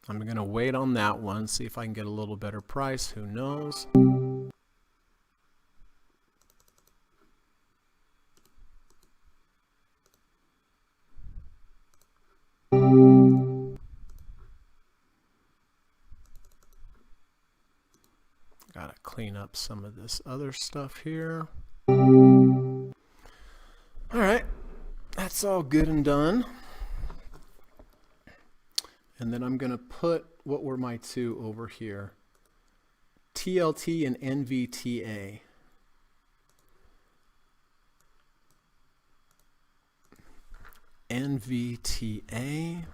A: I'm going to wait on that one, see if I can get a little better price. Who knows? Got to clean up some of this other stuff here. All right, that's all good and done. And then I'm going to put, what were my two over here? TLT and NVTA. NVTA.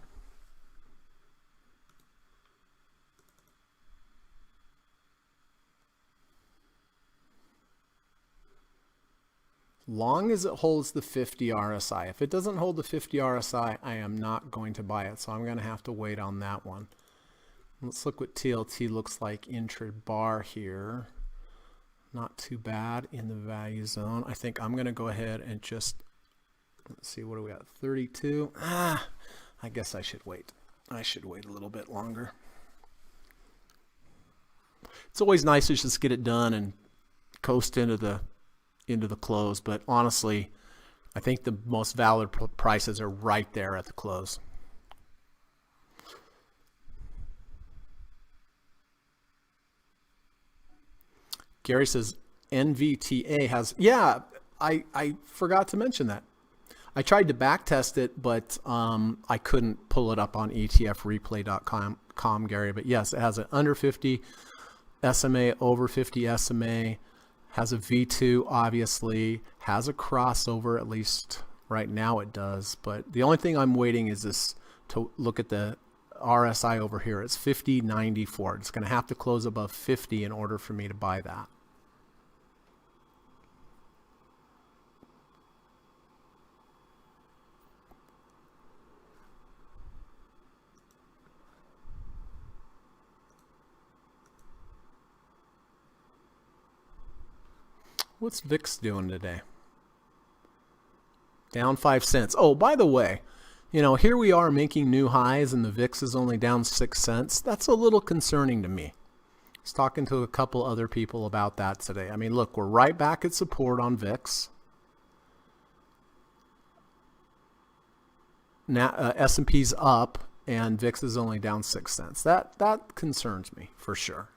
A: Long as it holds the 50 RSI. If it doesn't hold the 50 RSI, I am not going to buy it. So I'm going to have to wait on that one. Let's look what TLT looks like intra-bar here. Not too bad in the value zone. I think I'm going to go ahead and just, let's see, what do we got? 32. I guess I should wait. I should wait a little bit longer. It's always nice to just get it done and coast into the close, but honestly, I think the most valid prices are right there at the close. Gary says NVTA has, yeah, I forgot to mention that. I tried to back test it, but I couldn't pull it up on etfreplay.com, Gary. But yes, it has an under 50 SMA, over 50 SMA. Has a V2, obviously, has a crossover, at least right now it does. But the only thing I'm waiting is this to look at the RSI over here. It's 50.94. It's going to have to close above 50 in order for me to buy that. What's VIX doing today? Down 5 cents. Oh, by the way, you know, here we are making new highs and the VIX is only down 6 cents. That's a little concerning to me. I was talking to a couple other people about that today. I mean, look, we're right back at support on VIX. Now S&P's up and VIX is only down 6 cents. That concerns me for sure.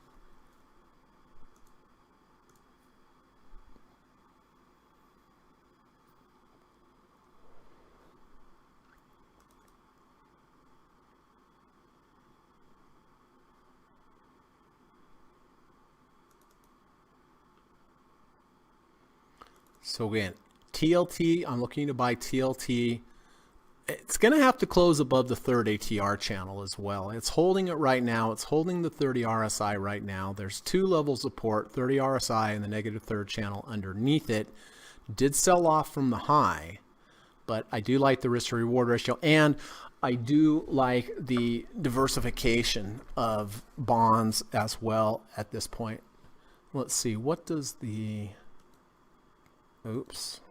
A: So again, TLT, I'm looking to buy TLT. It's going to have to close above the third ATR channel as well. It's holding it right now. It's holding the 30 RSI right now. There's two levels of support, 30 RSI and the negative third channel underneath it. Did sell off from the high, but I do like the risk to reward ratio, and I do like the diversification of bonds as well at this point. Let's see, what does the, oops.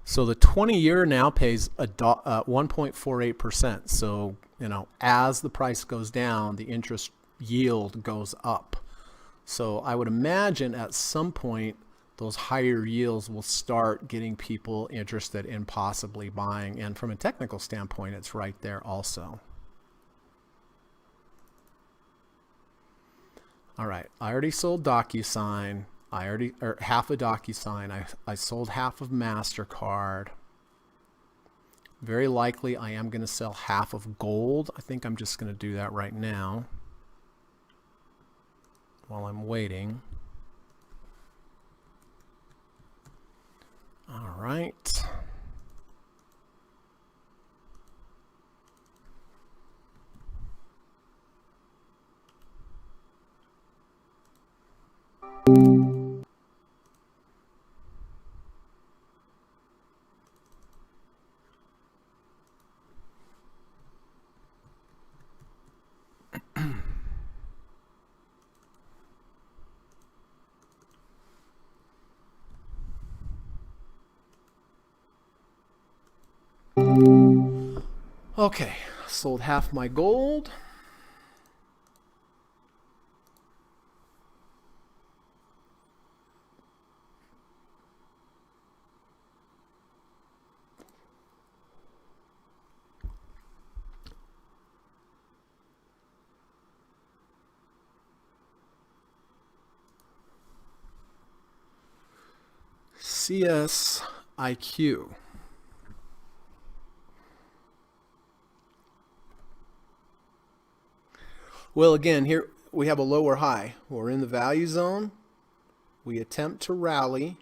A: So the 20-year now pays 1.48%. So, you know, as the price goes down, the interest yield goes up. So I would imagine at some point those higher yields will start getting people interested in possibly buying. And from a technical standpoint, it's right there also. All right, I already sold DocuSign. Or half a DocuSign. I sold half of MasterCard. Very likely I am going to sell half of gold. I think I'm just going to do that right now while I'm waiting. All right. Okay, sold half my gold. CSIQ. Well, again, here we have a lower high. We're in the value zone. We attempt to rally.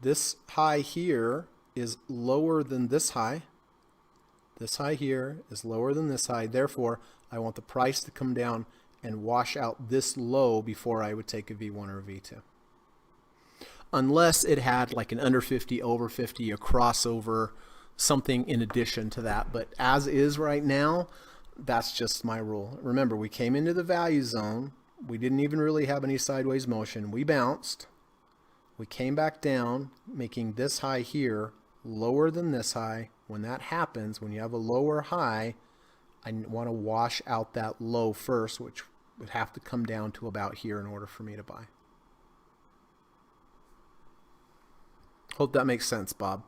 A: This high here is lower than this high. This high here is lower than this high. Therefore, I want the price to come down and wash out this low before I would take a V1 or a V2. Unless it had like an under 50, over 50, a crossover, something in addition to that. But as is right now, that's just my rule. Remember, we came into the value zone. We didn't even really have any sideways motion. We bounced. We came back down, making this high here lower than this high. When that happens, when you have a lower high, I want to wash out that low first, which would have to come down to about here in order for me to buy. Hope that makes sense, Bob.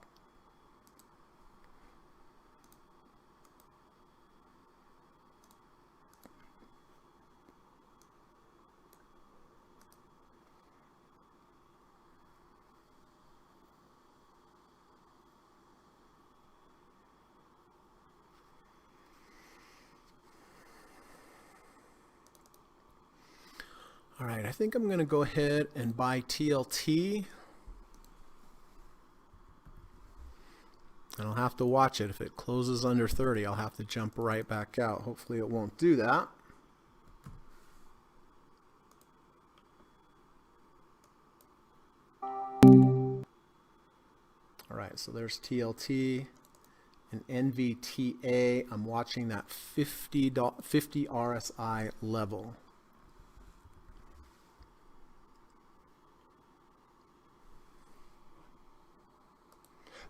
A: All right, I think I'm going to go ahead and buy TLT. And I'll have to watch it. If it closes under 30, I'll have to jump right back out. Hopefully it won't do that. All right, so there's TLT and NVTA. I'm watching that 50 RSI level.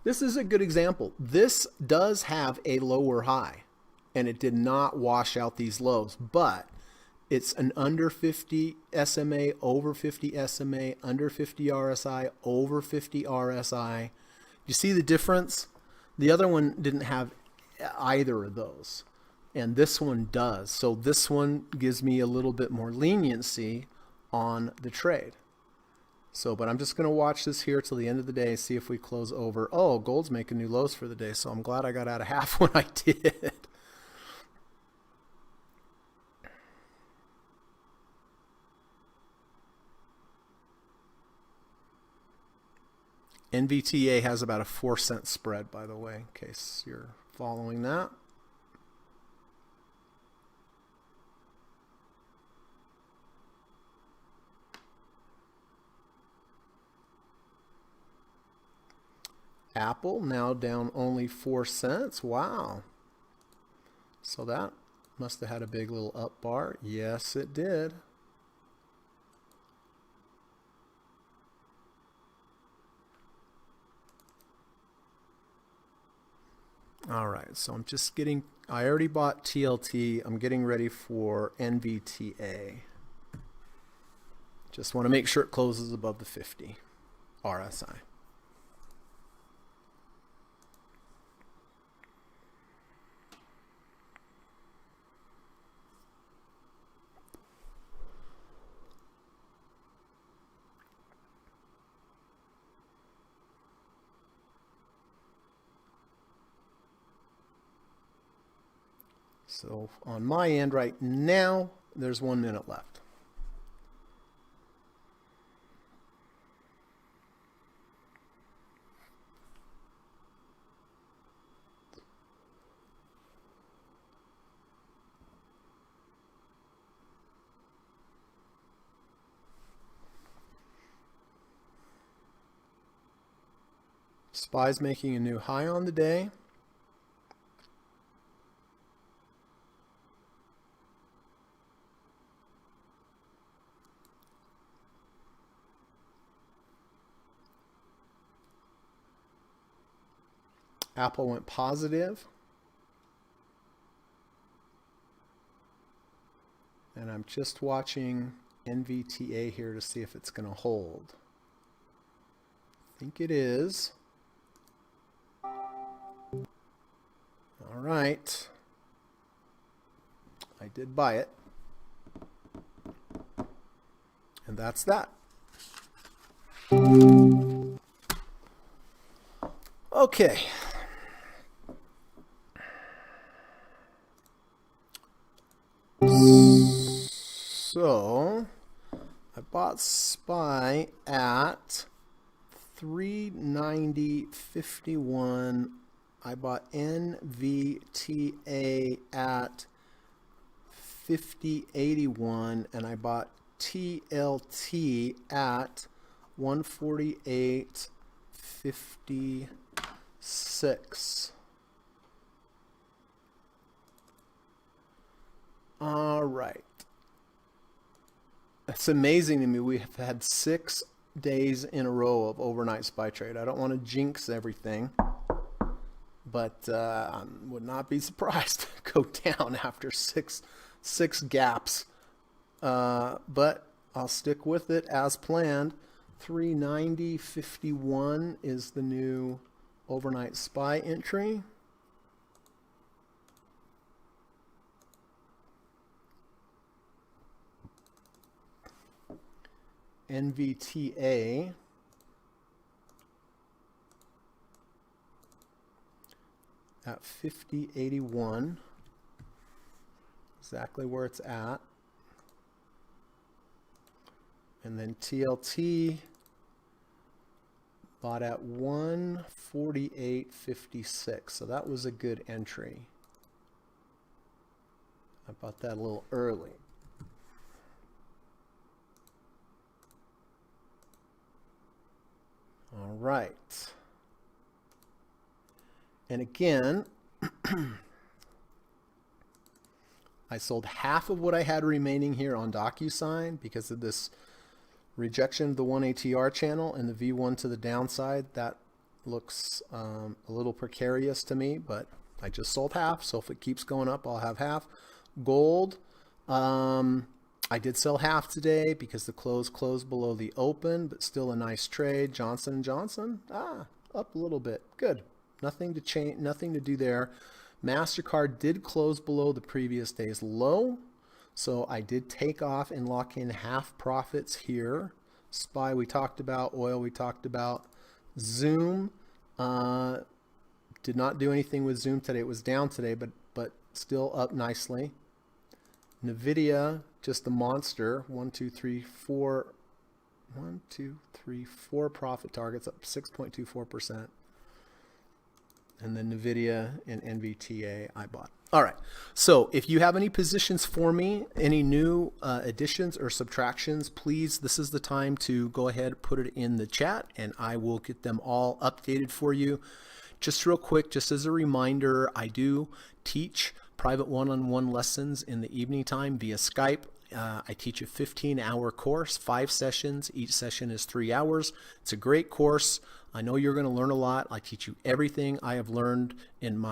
A: This is a good example. This does have a lower high, and it did not wash out these lows, but it's an under 50 SMA, over 50 SMA, under 50 RSI, over 50 RSI. You see the difference? The other one didn't have either of those, and this one does. So this one gives me a little bit more leniency on the trade. So, but I'm just going to watch this here till the end of the day, see if we close over. Oh, gold's making new lows for the day, so I'm glad I got out of half when I did. NVTA has about a 4-cent spread, by the way, in case you're following that. Apple now down only 4 cents. Wow. So that must have had a big little up bar. Yes, it did. All right, so I'm just getting, I already bought TLT. I'm getting ready for NVTA. Just want to make sure it closes above the 50 RSI. So on my end right now, there's 1 minute left. SPY's making a new high on the day. Apple went positive. And I'm just watching NVTA here to see if it's going to hold. I think it is. All right. I did buy it. And that's that. Okay. So I bought SPY at 390.51. I bought NVTA at 50.81, and I bought TLT at 148.56. All right. It's amazing to me. We have had 6 days in a row of overnight SPY trade. I don't want to jinx everything, but I would not be surprised to go down after six gaps. But I'll stick with it as planned. 390.51 is the new overnight SPY entry. NVTA at 50.81, exactly where it's at. And then TLT bought at 148.56, so that was a good entry. I bought that a little early. All right. And again, I sold half of what I had remaining here on DocuSign because of this rejection of the 1ATR channel and the V1 to the downside. That looks a little precarious to me, but I just sold half, so if it keeps going up, I'll have half. Gold, I did sell half today because the close closed below the open, but still a nice trade. Johnson & Johnson, up a little bit. Good. Nothing to change, nothing to do there. MasterCard did close below the previous day's low, so I did take off and lock in half profits here. SPY we talked about, oil we talked about. Zoom, did not do anything with Zoom today. It was down today, but still up nicely. NVIDIA, just a monster. 1, 2, 3, 4. 1, 2, 3, 4 profit targets, up 6.24%. And then NVIDIA and NVTA I bought. All right. So if you have any positions for me, any new additions or subtractions, please, this is the time to go ahead, put it in the chat, and I will get them all updated for you. Just real quick, just as a reminder, I do teach private one-on-one lessons in the evening time via Skype. I teach a 15-hour course, 5 sessions. Each session is 3 hours. It's a great course. I know you're going to learn a lot. I teach you everything I have learned in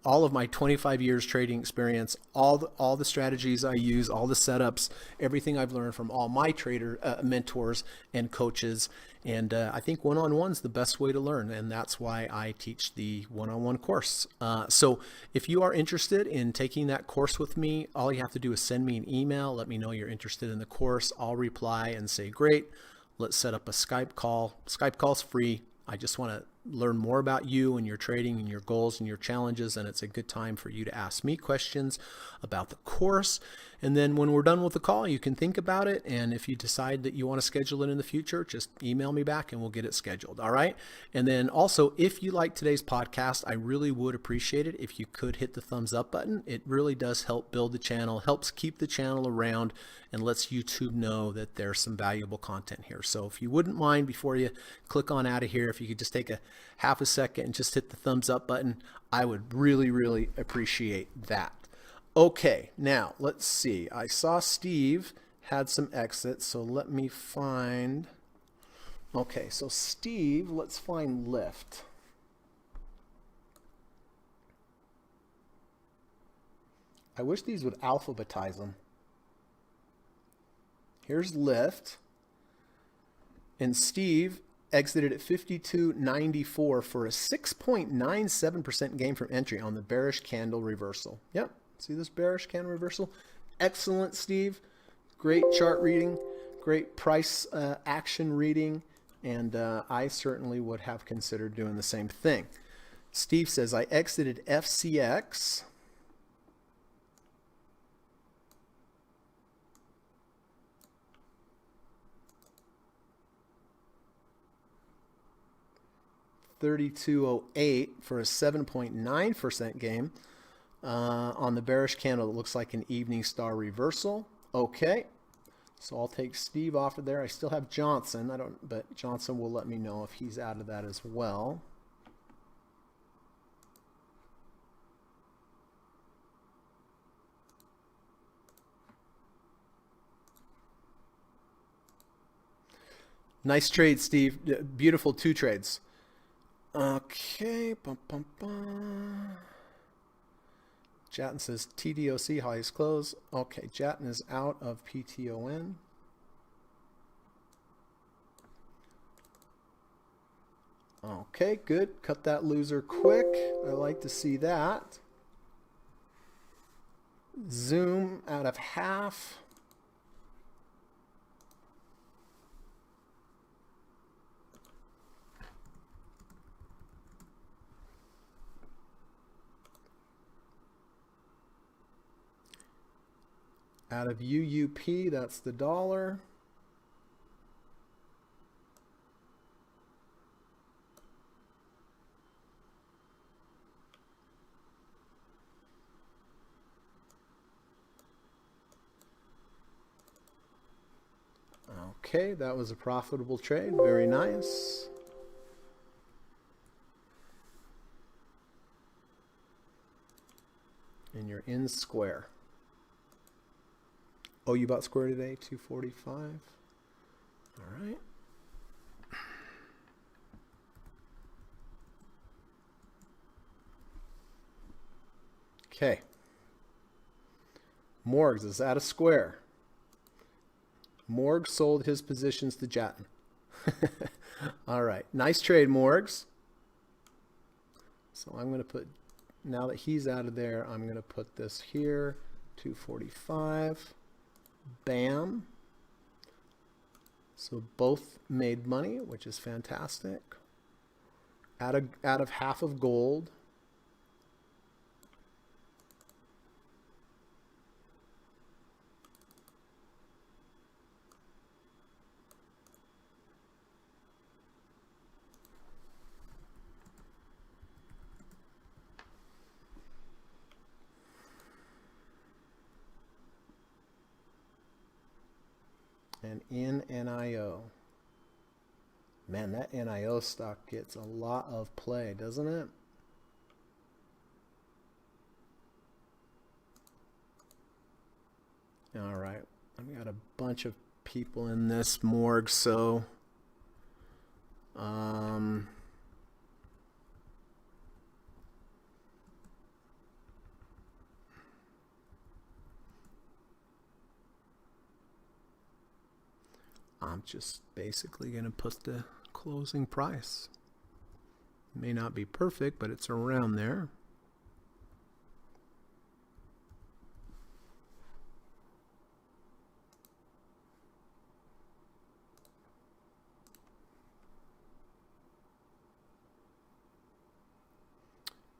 A: all of my 25 years trading experience, all the strategies I use, all the setups, everything I've learned from all my trader mentors and coaches. And I think one-on-one's the best way to learn, and that's why I teach the one-on-one course. So if you are interested in taking that course with me, all you have to do is send me an email. Let me know you're interested in the course. I'll reply and say, great, let's set up a Skype call. Skype call's free. I just want to learn more about you and your trading and your goals and your challenges, and it's a good time for you to ask me questions about the course. And then when we're done with the call, you can think about it, and if you decide that you want to schedule it in the future, just email me back and we'll get it scheduled. All right. And then also, if you like today's podcast, I really would appreciate it if you could hit the thumbs up button. It really does help build the channel, helps keep the channel around, and lets YouTube know that there's some valuable content here. So if you wouldn't mind, before you click on out of here, if you could just take a half a second and just hit the thumbs up button, I would really, really appreciate that. Okay, now let's see. I saw Steve had some exits, so let me find. Okay, so Steve, let's find Lyft. I wish these would alphabetize them. Here's Lyft, and Steve exited at 52.94 for a 6.97% gain from entry on the bearish candle reversal. Yep, see this bearish candle reversal? Excellent, Steve. Great chart reading, great price action reading, and I certainly would have considered doing the same thing. Steve says, I exited FCX. $32.08 for a 7.9% gain on the bearish candle. It looks like an evening star reversal. Okay, so I'll take Steve off of there. I still have Johnson. But Johnson will let me know if he's out of that as well. Nice trade, Steve. Beautiful 2 trades. Okay. Jatton says TDOC highest close. Okay, Jatton is out of PTON. Okay, good. Cut that loser quick. I like to see that. Zoom out of half. Out of UUP, that's the dollar. Okay, that was a profitable trade. Very nice. And you're in Square. Oh, you bought Square today, 245. All right. Okay. Morgs is at a square. Morgs sold his positions to Jatton. All right. Nice trade, Morgs. So I'm going to put, now that he's out of there, I'm going to put this here. 245. Bam. So both made money, which is fantastic. Out of half of gold. And in NIO. Man, that NIO stock gets a lot of play, doesn't it? All right. I've got a bunch of people in this morgue, so I'm just basically going to put the closing price. It may not be perfect, but it's around there.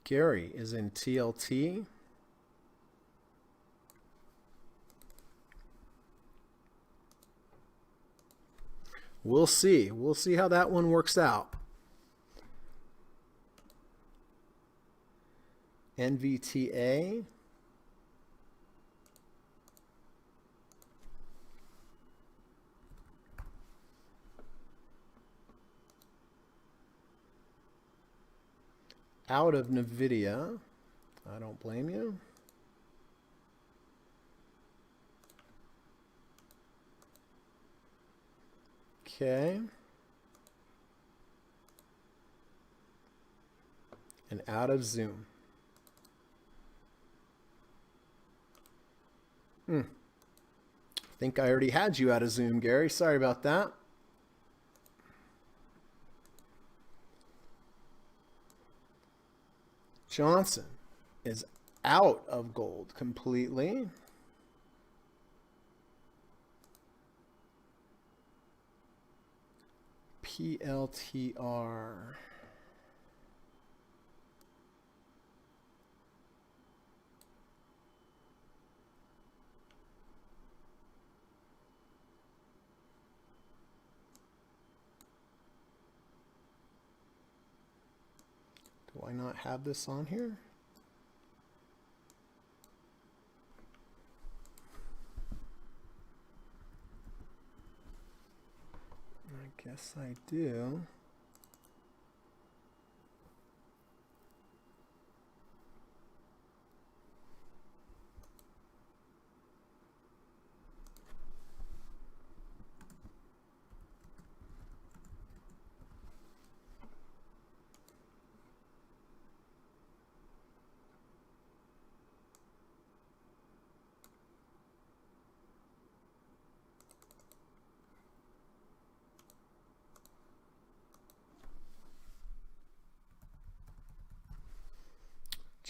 A: Gary is in TLT. We'll see. We'll see how that one works out. NVTA. Out of NVIDIA. I don't blame you. Okay. And out of Zoom. I think I already had you out of Zoom, Gary. Sorry about that. Johnson is out of gold completely. PLTR. Do I not have this on here? I guess I do.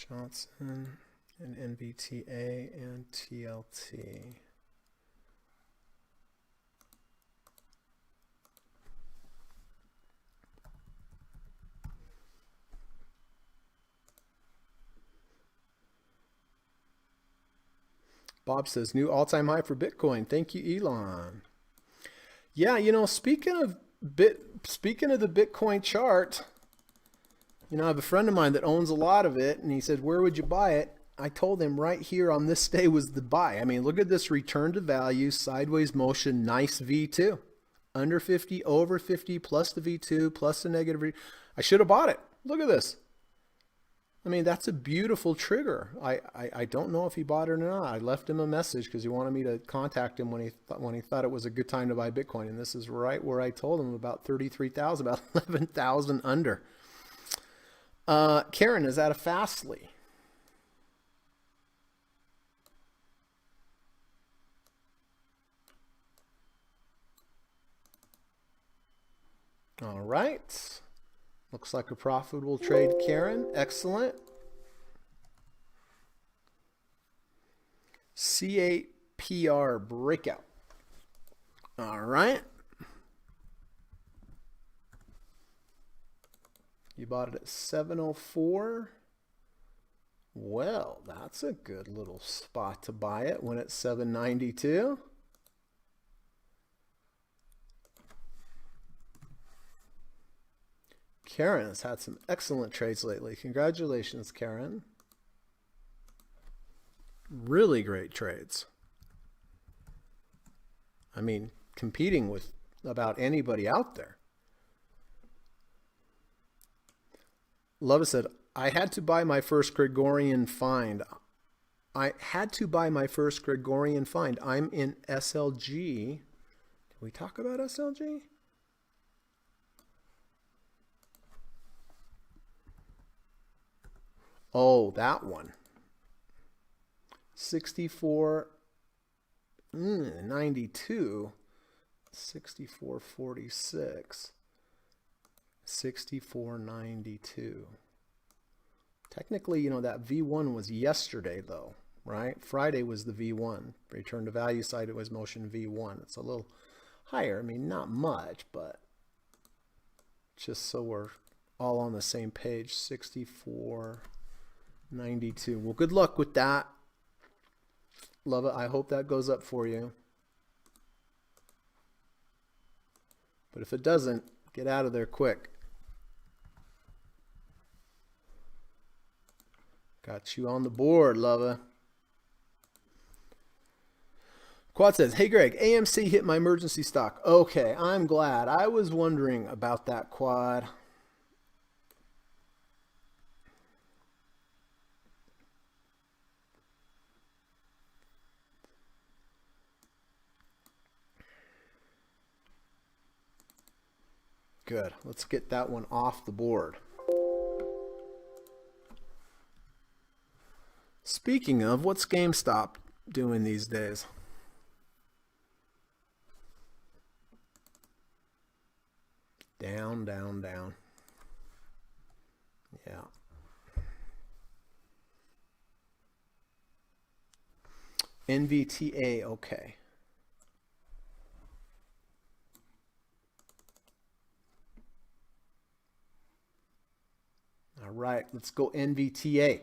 A: Johnson and NVTA and TLT. Bob says new all-time high for Bitcoin. Thank you, Elon. Yeah, you know, speaking of the Bitcoin chart, you know, I have a friend of mine that owns a lot of it, and he said, where would you buy it? I told him right here on this day was the buy. I mean, look at this return to value, sideways motion, nice V2. Under 50, over 50, plus the V2, plus the negative V. I should have bought it. Look at this. I mean, that's a beautiful trigger. I don't know if he bought it or not. I left him a message because he wanted me to contact him when he thought it was a good time to buy Bitcoin. And this is right where I told him about 33,000, about 11,000 under. Karen is out of Fastly. All right. Looks like a profitable trade, Karen. Excellent. C8PR breakout. All right. You bought it at 704. Well, that's a good little spot to buy it when it's 792. Karen has had some excellent trades lately. Congratulations, Karen. Really great trades. I mean, competing with about anybody out there. Lova said, I had to buy my first Gregorian find. I'm in SLG. Can we talk about SLG? Oh, that one. 64.92. 64.46. 64.92. Technically, you know, that V1 was yesterday, though, right? Friday was the V1. Return to value side, it was motion V1. It's a little higher. I mean, not much, but just so we're all on the same page. 64.92. Well, good luck with that. Love it. I hope that goes up for you. But if it doesn't, get out of there quick. Got you on the board, Lova. Quad says, hey Greg, AMC hit my emergency stock. Okay, I'm glad. I was wondering about that, Quad. Good. Let's get that one off the board. Speaking of, what's GameStop doing these days? Down, down, down. Yeah. NVTA, okay. All right, let's go NVTA.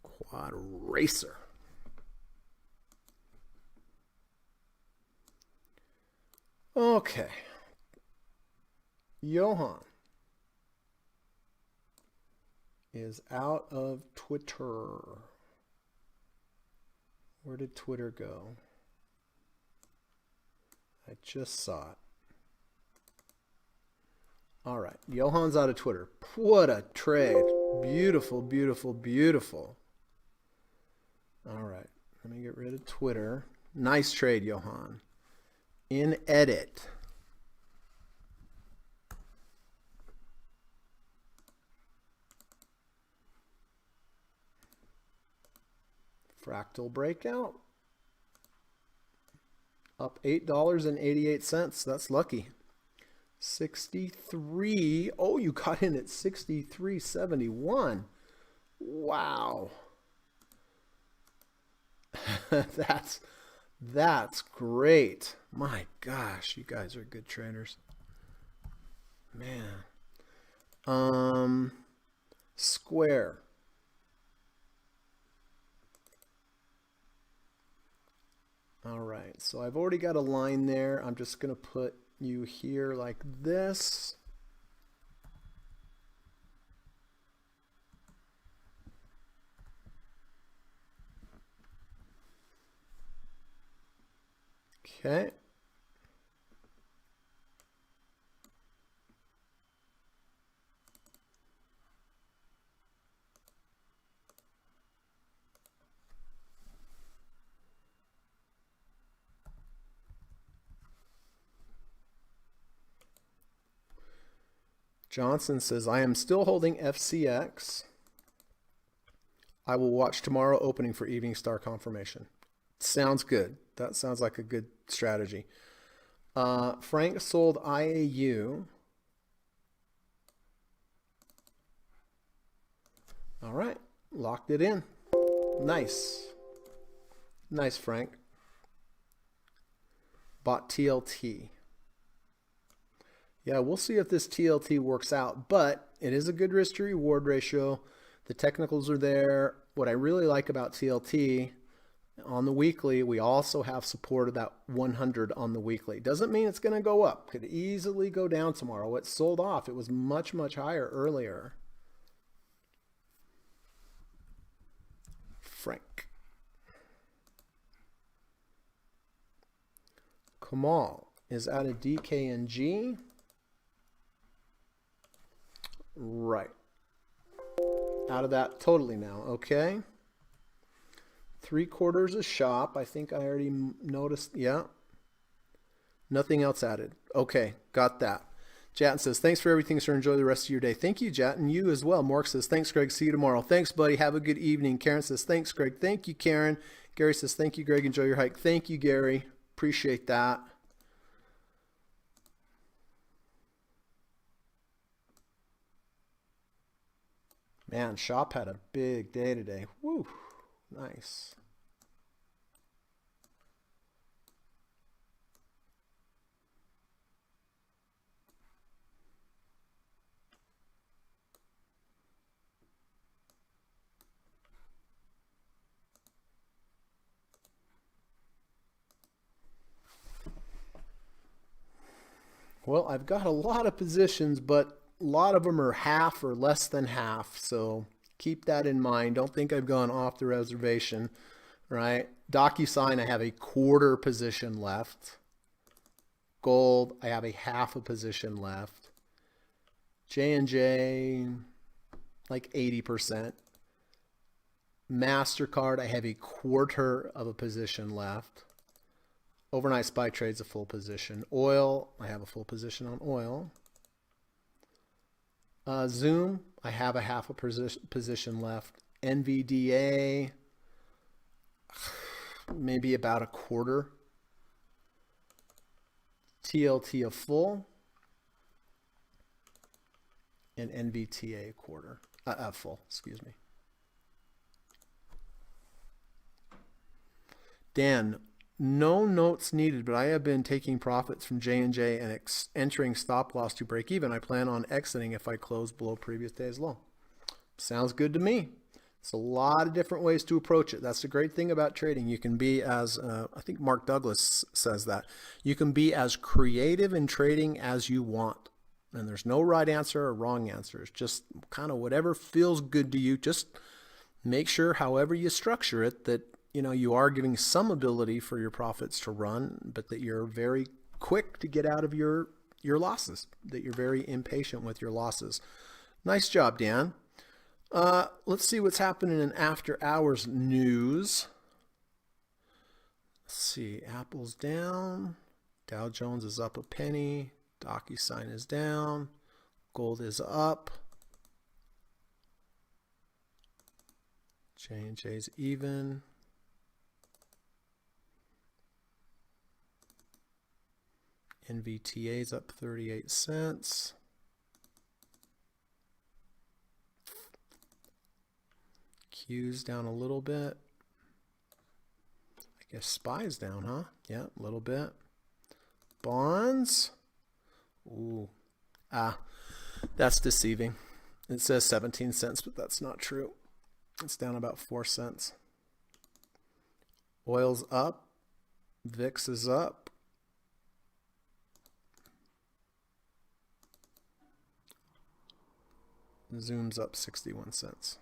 A: Quad Racer. Okay. Johan is out of Twitter. Where did Twitter go? I just saw it. All right, Johan's out of Twitter. What a trade. Beautiful, beautiful, beautiful. All right, let me get rid of Twitter. Nice trade, Johan. In edit. Fractal breakout. Up $8.88. That's lucky. 63. Oh, you got in at 63.71. Wow. That's great. My gosh, you guys are good traders. Man. Square. All right, so I've already got a line there. I'm just going to put you here like this. Okay. Johnson says, I am still holding FCX. I will watch tomorrow opening for Evening Star confirmation. Sounds good. That sounds like a good strategy. Frank sold IAU. All right, locked it in. Nice. Nice, Frank. Bought TLT. Yeah, we'll see if this TLT works out, but it is a good risk to reward ratio. The technicals are there. What I really like about TLT on the weekly, we also have support of that 100 on the weekly. Doesn't mean it's going to go up. Could easily go down tomorrow. It sold off. It was much, much higher earlier. Frank. Kamal is out of DKNG. Right. Out of that totally now. Okay. 3/4 a shop. I think I already noticed. Yeah. Nothing else added. Okay. Got that. Jatin says, thanks for everything, sir. Enjoy the rest of your day. Thank you, Jatin. You as well. Mark says, thanks, Greg. See you tomorrow. Thanks, buddy. Have a good evening. Karen says, thanks, Greg. Thank you, Karen. Gary says, thank you, Greg. Enjoy your hike. Thank you, Gary. Appreciate that. Man, shop had a big day today. Woo, nice. Well, I've got a lot of positions, but a lot of them are half or less than half. So keep that in mind. Don't think I've gone off the reservation, right? DocuSign, I have a 1/4 position left. Gold, I have a half a position left. J&J, like 80%. MasterCard, I have a 1/4 of a position left. Overnight SPY trades a full position. Oil, I have a full position on oil. Zoom, I have a half a position left. NVDA, maybe about a 1/4. TLT a full. And NVTA a 1/4. Full, excuse me. Dan, no notes needed, but I have been taking profits from J&J and entering stop loss to break even. I plan on exiting if I close below previous day's low. Sounds good to me. It's a lot of different ways to approach it. That's the great thing about trading. You can be as, I think Mark Douglas says that, you can be as creative in trading as you want. And there's no right answer or wrong answer. It's just kind of whatever feels good to you. Just make sure, however you structure it, that you are giving some ability for your profits to run, but that you're very quick to get out of your losses, that you're very impatient with your losses. Nice job, Dan. Let's see what's happening in after hours news. Let's see, Apple's down. Dow Jones is up a penny. DocuSign is down. Gold is up. J&J's even. NVTA's up 38 cents. Q's down a little bit. I guess SPY's down, huh? Yeah, a little bit. Bonds. Ooh. That's deceiving. It says 17 cents, but that's not true. It's down about 4 cents. Oil's up. VIX is up. Zoom's up 61 cents.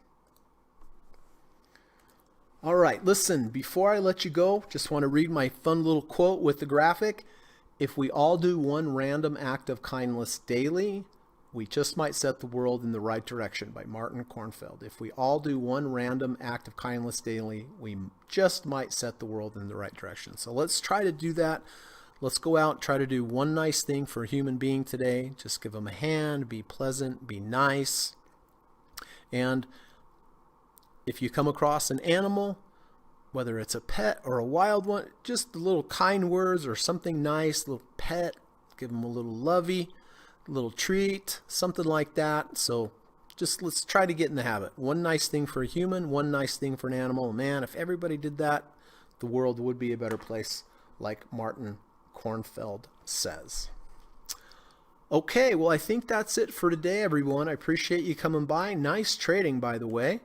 A: All right, listen, before I let you go, just want to read my fun little quote with the graphic. If we all do one random act of kindness daily, we just might set the world in the right direction, by Martin Kornfeld. If we all do one random act of kindness daily, we just might set the world in the right direction. So let's try to do that. Let's go out, try to do one nice thing for a human being today. Just give them a hand, be pleasant, be nice. And if you come across an animal, whether it's a pet or a wild one, just the little kind words or something nice, little pet, give them a little lovey, a little treat, something like that. So just let's try to get in the habit. One nice thing for a human, one nice thing for an animal. Man, if everybody did that, the world would be a better place, like Martin Kornfeld says. Okay, well, I think that's it for today, everyone. I appreciate you coming by. Nice trading, by the way.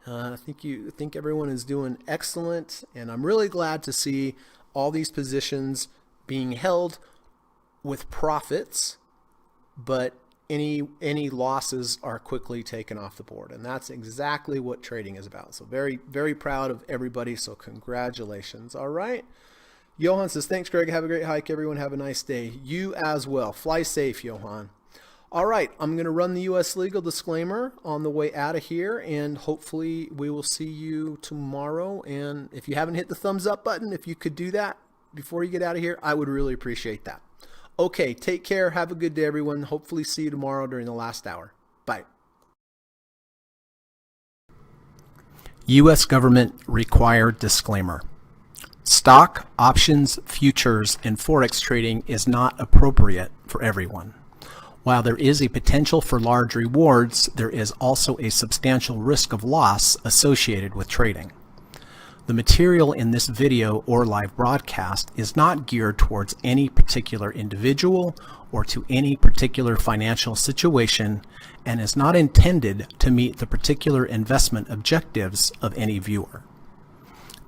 A: I think everyone is doing excellent, and I'm really glad to see all these positions being held with profits, but any losses are quickly taken off the board, and that's exactly what trading is about. So very, very proud of everybody. So congratulations. All right. Johan says, thanks, Greg. Have a great hike. Everyone have a nice day. You as well. Fly safe, Johan. All right, I'm going to run the U.S. legal disclaimer on the way out of here, and hopefully we will see you tomorrow. And if you haven't hit the thumbs up button, if you could do that before you get out of here, I would really appreciate that. Okay, take care. Have a good day, everyone. Hopefully see you tomorrow during the last hour. Bye. U.S. government required disclaimer. Stock, options, futures, and forex trading is not appropriate for everyone. While there is a potential for large rewards, there is also a substantial risk of loss associated with trading. The material in this video or live broadcast is not geared towards any particular individual or to any particular financial situation and is not intended to meet the particular investment objectives of any viewer.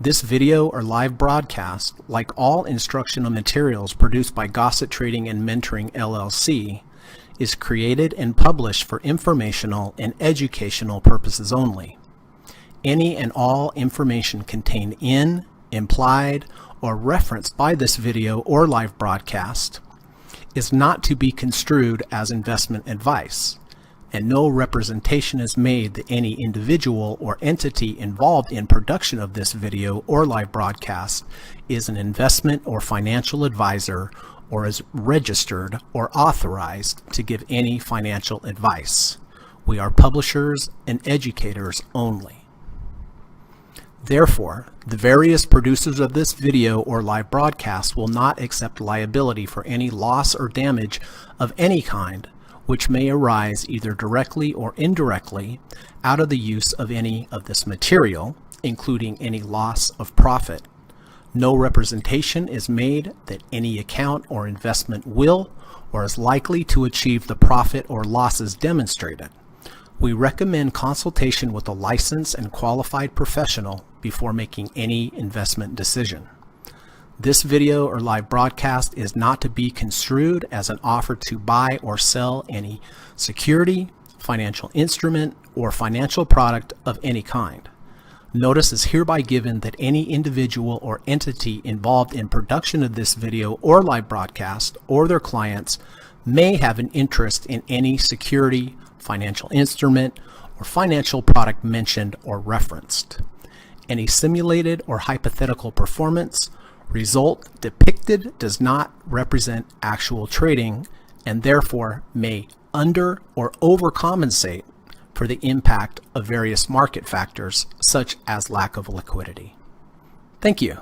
A: This video or live broadcast, like all instructional materials produced by Gossett Trading and Mentoring LLC, is created and published for informational and educational purposes only. Any and all information contained in, implied, or referenced by this video or live broadcast is not to be construed as investment advice, and no representation is made that any individual or entity involved in production of this video or live broadcast is an investment or financial advisor or is registered or authorized to give any financial advice. We are publishers and educators only. Therefore, the various producers of this video or live broadcast will not accept liability for any loss or damage of any kind which may arise either directly or indirectly out of the use of any of this material, including any loss of profit. No representation is made that any account or investment will or is likely to achieve the profit or losses demonstrated. We recommend consultation with a licensed and qualified professional before making any investment decision. This video or live broadcast is not to be construed as an offer to buy or sell any security, financial instrument, or financial product of any kind. Notice is hereby given that any individual or entity involved in production of this video or live broadcast or their clients may have an interest in any security, financial instrument, or financial product mentioned or referenced. Any simulated or hypothetical performance result depicted does not represent actual trading and therefore may under or overcompensate for the impact of various market factors such as lack of liquidity. Thank you.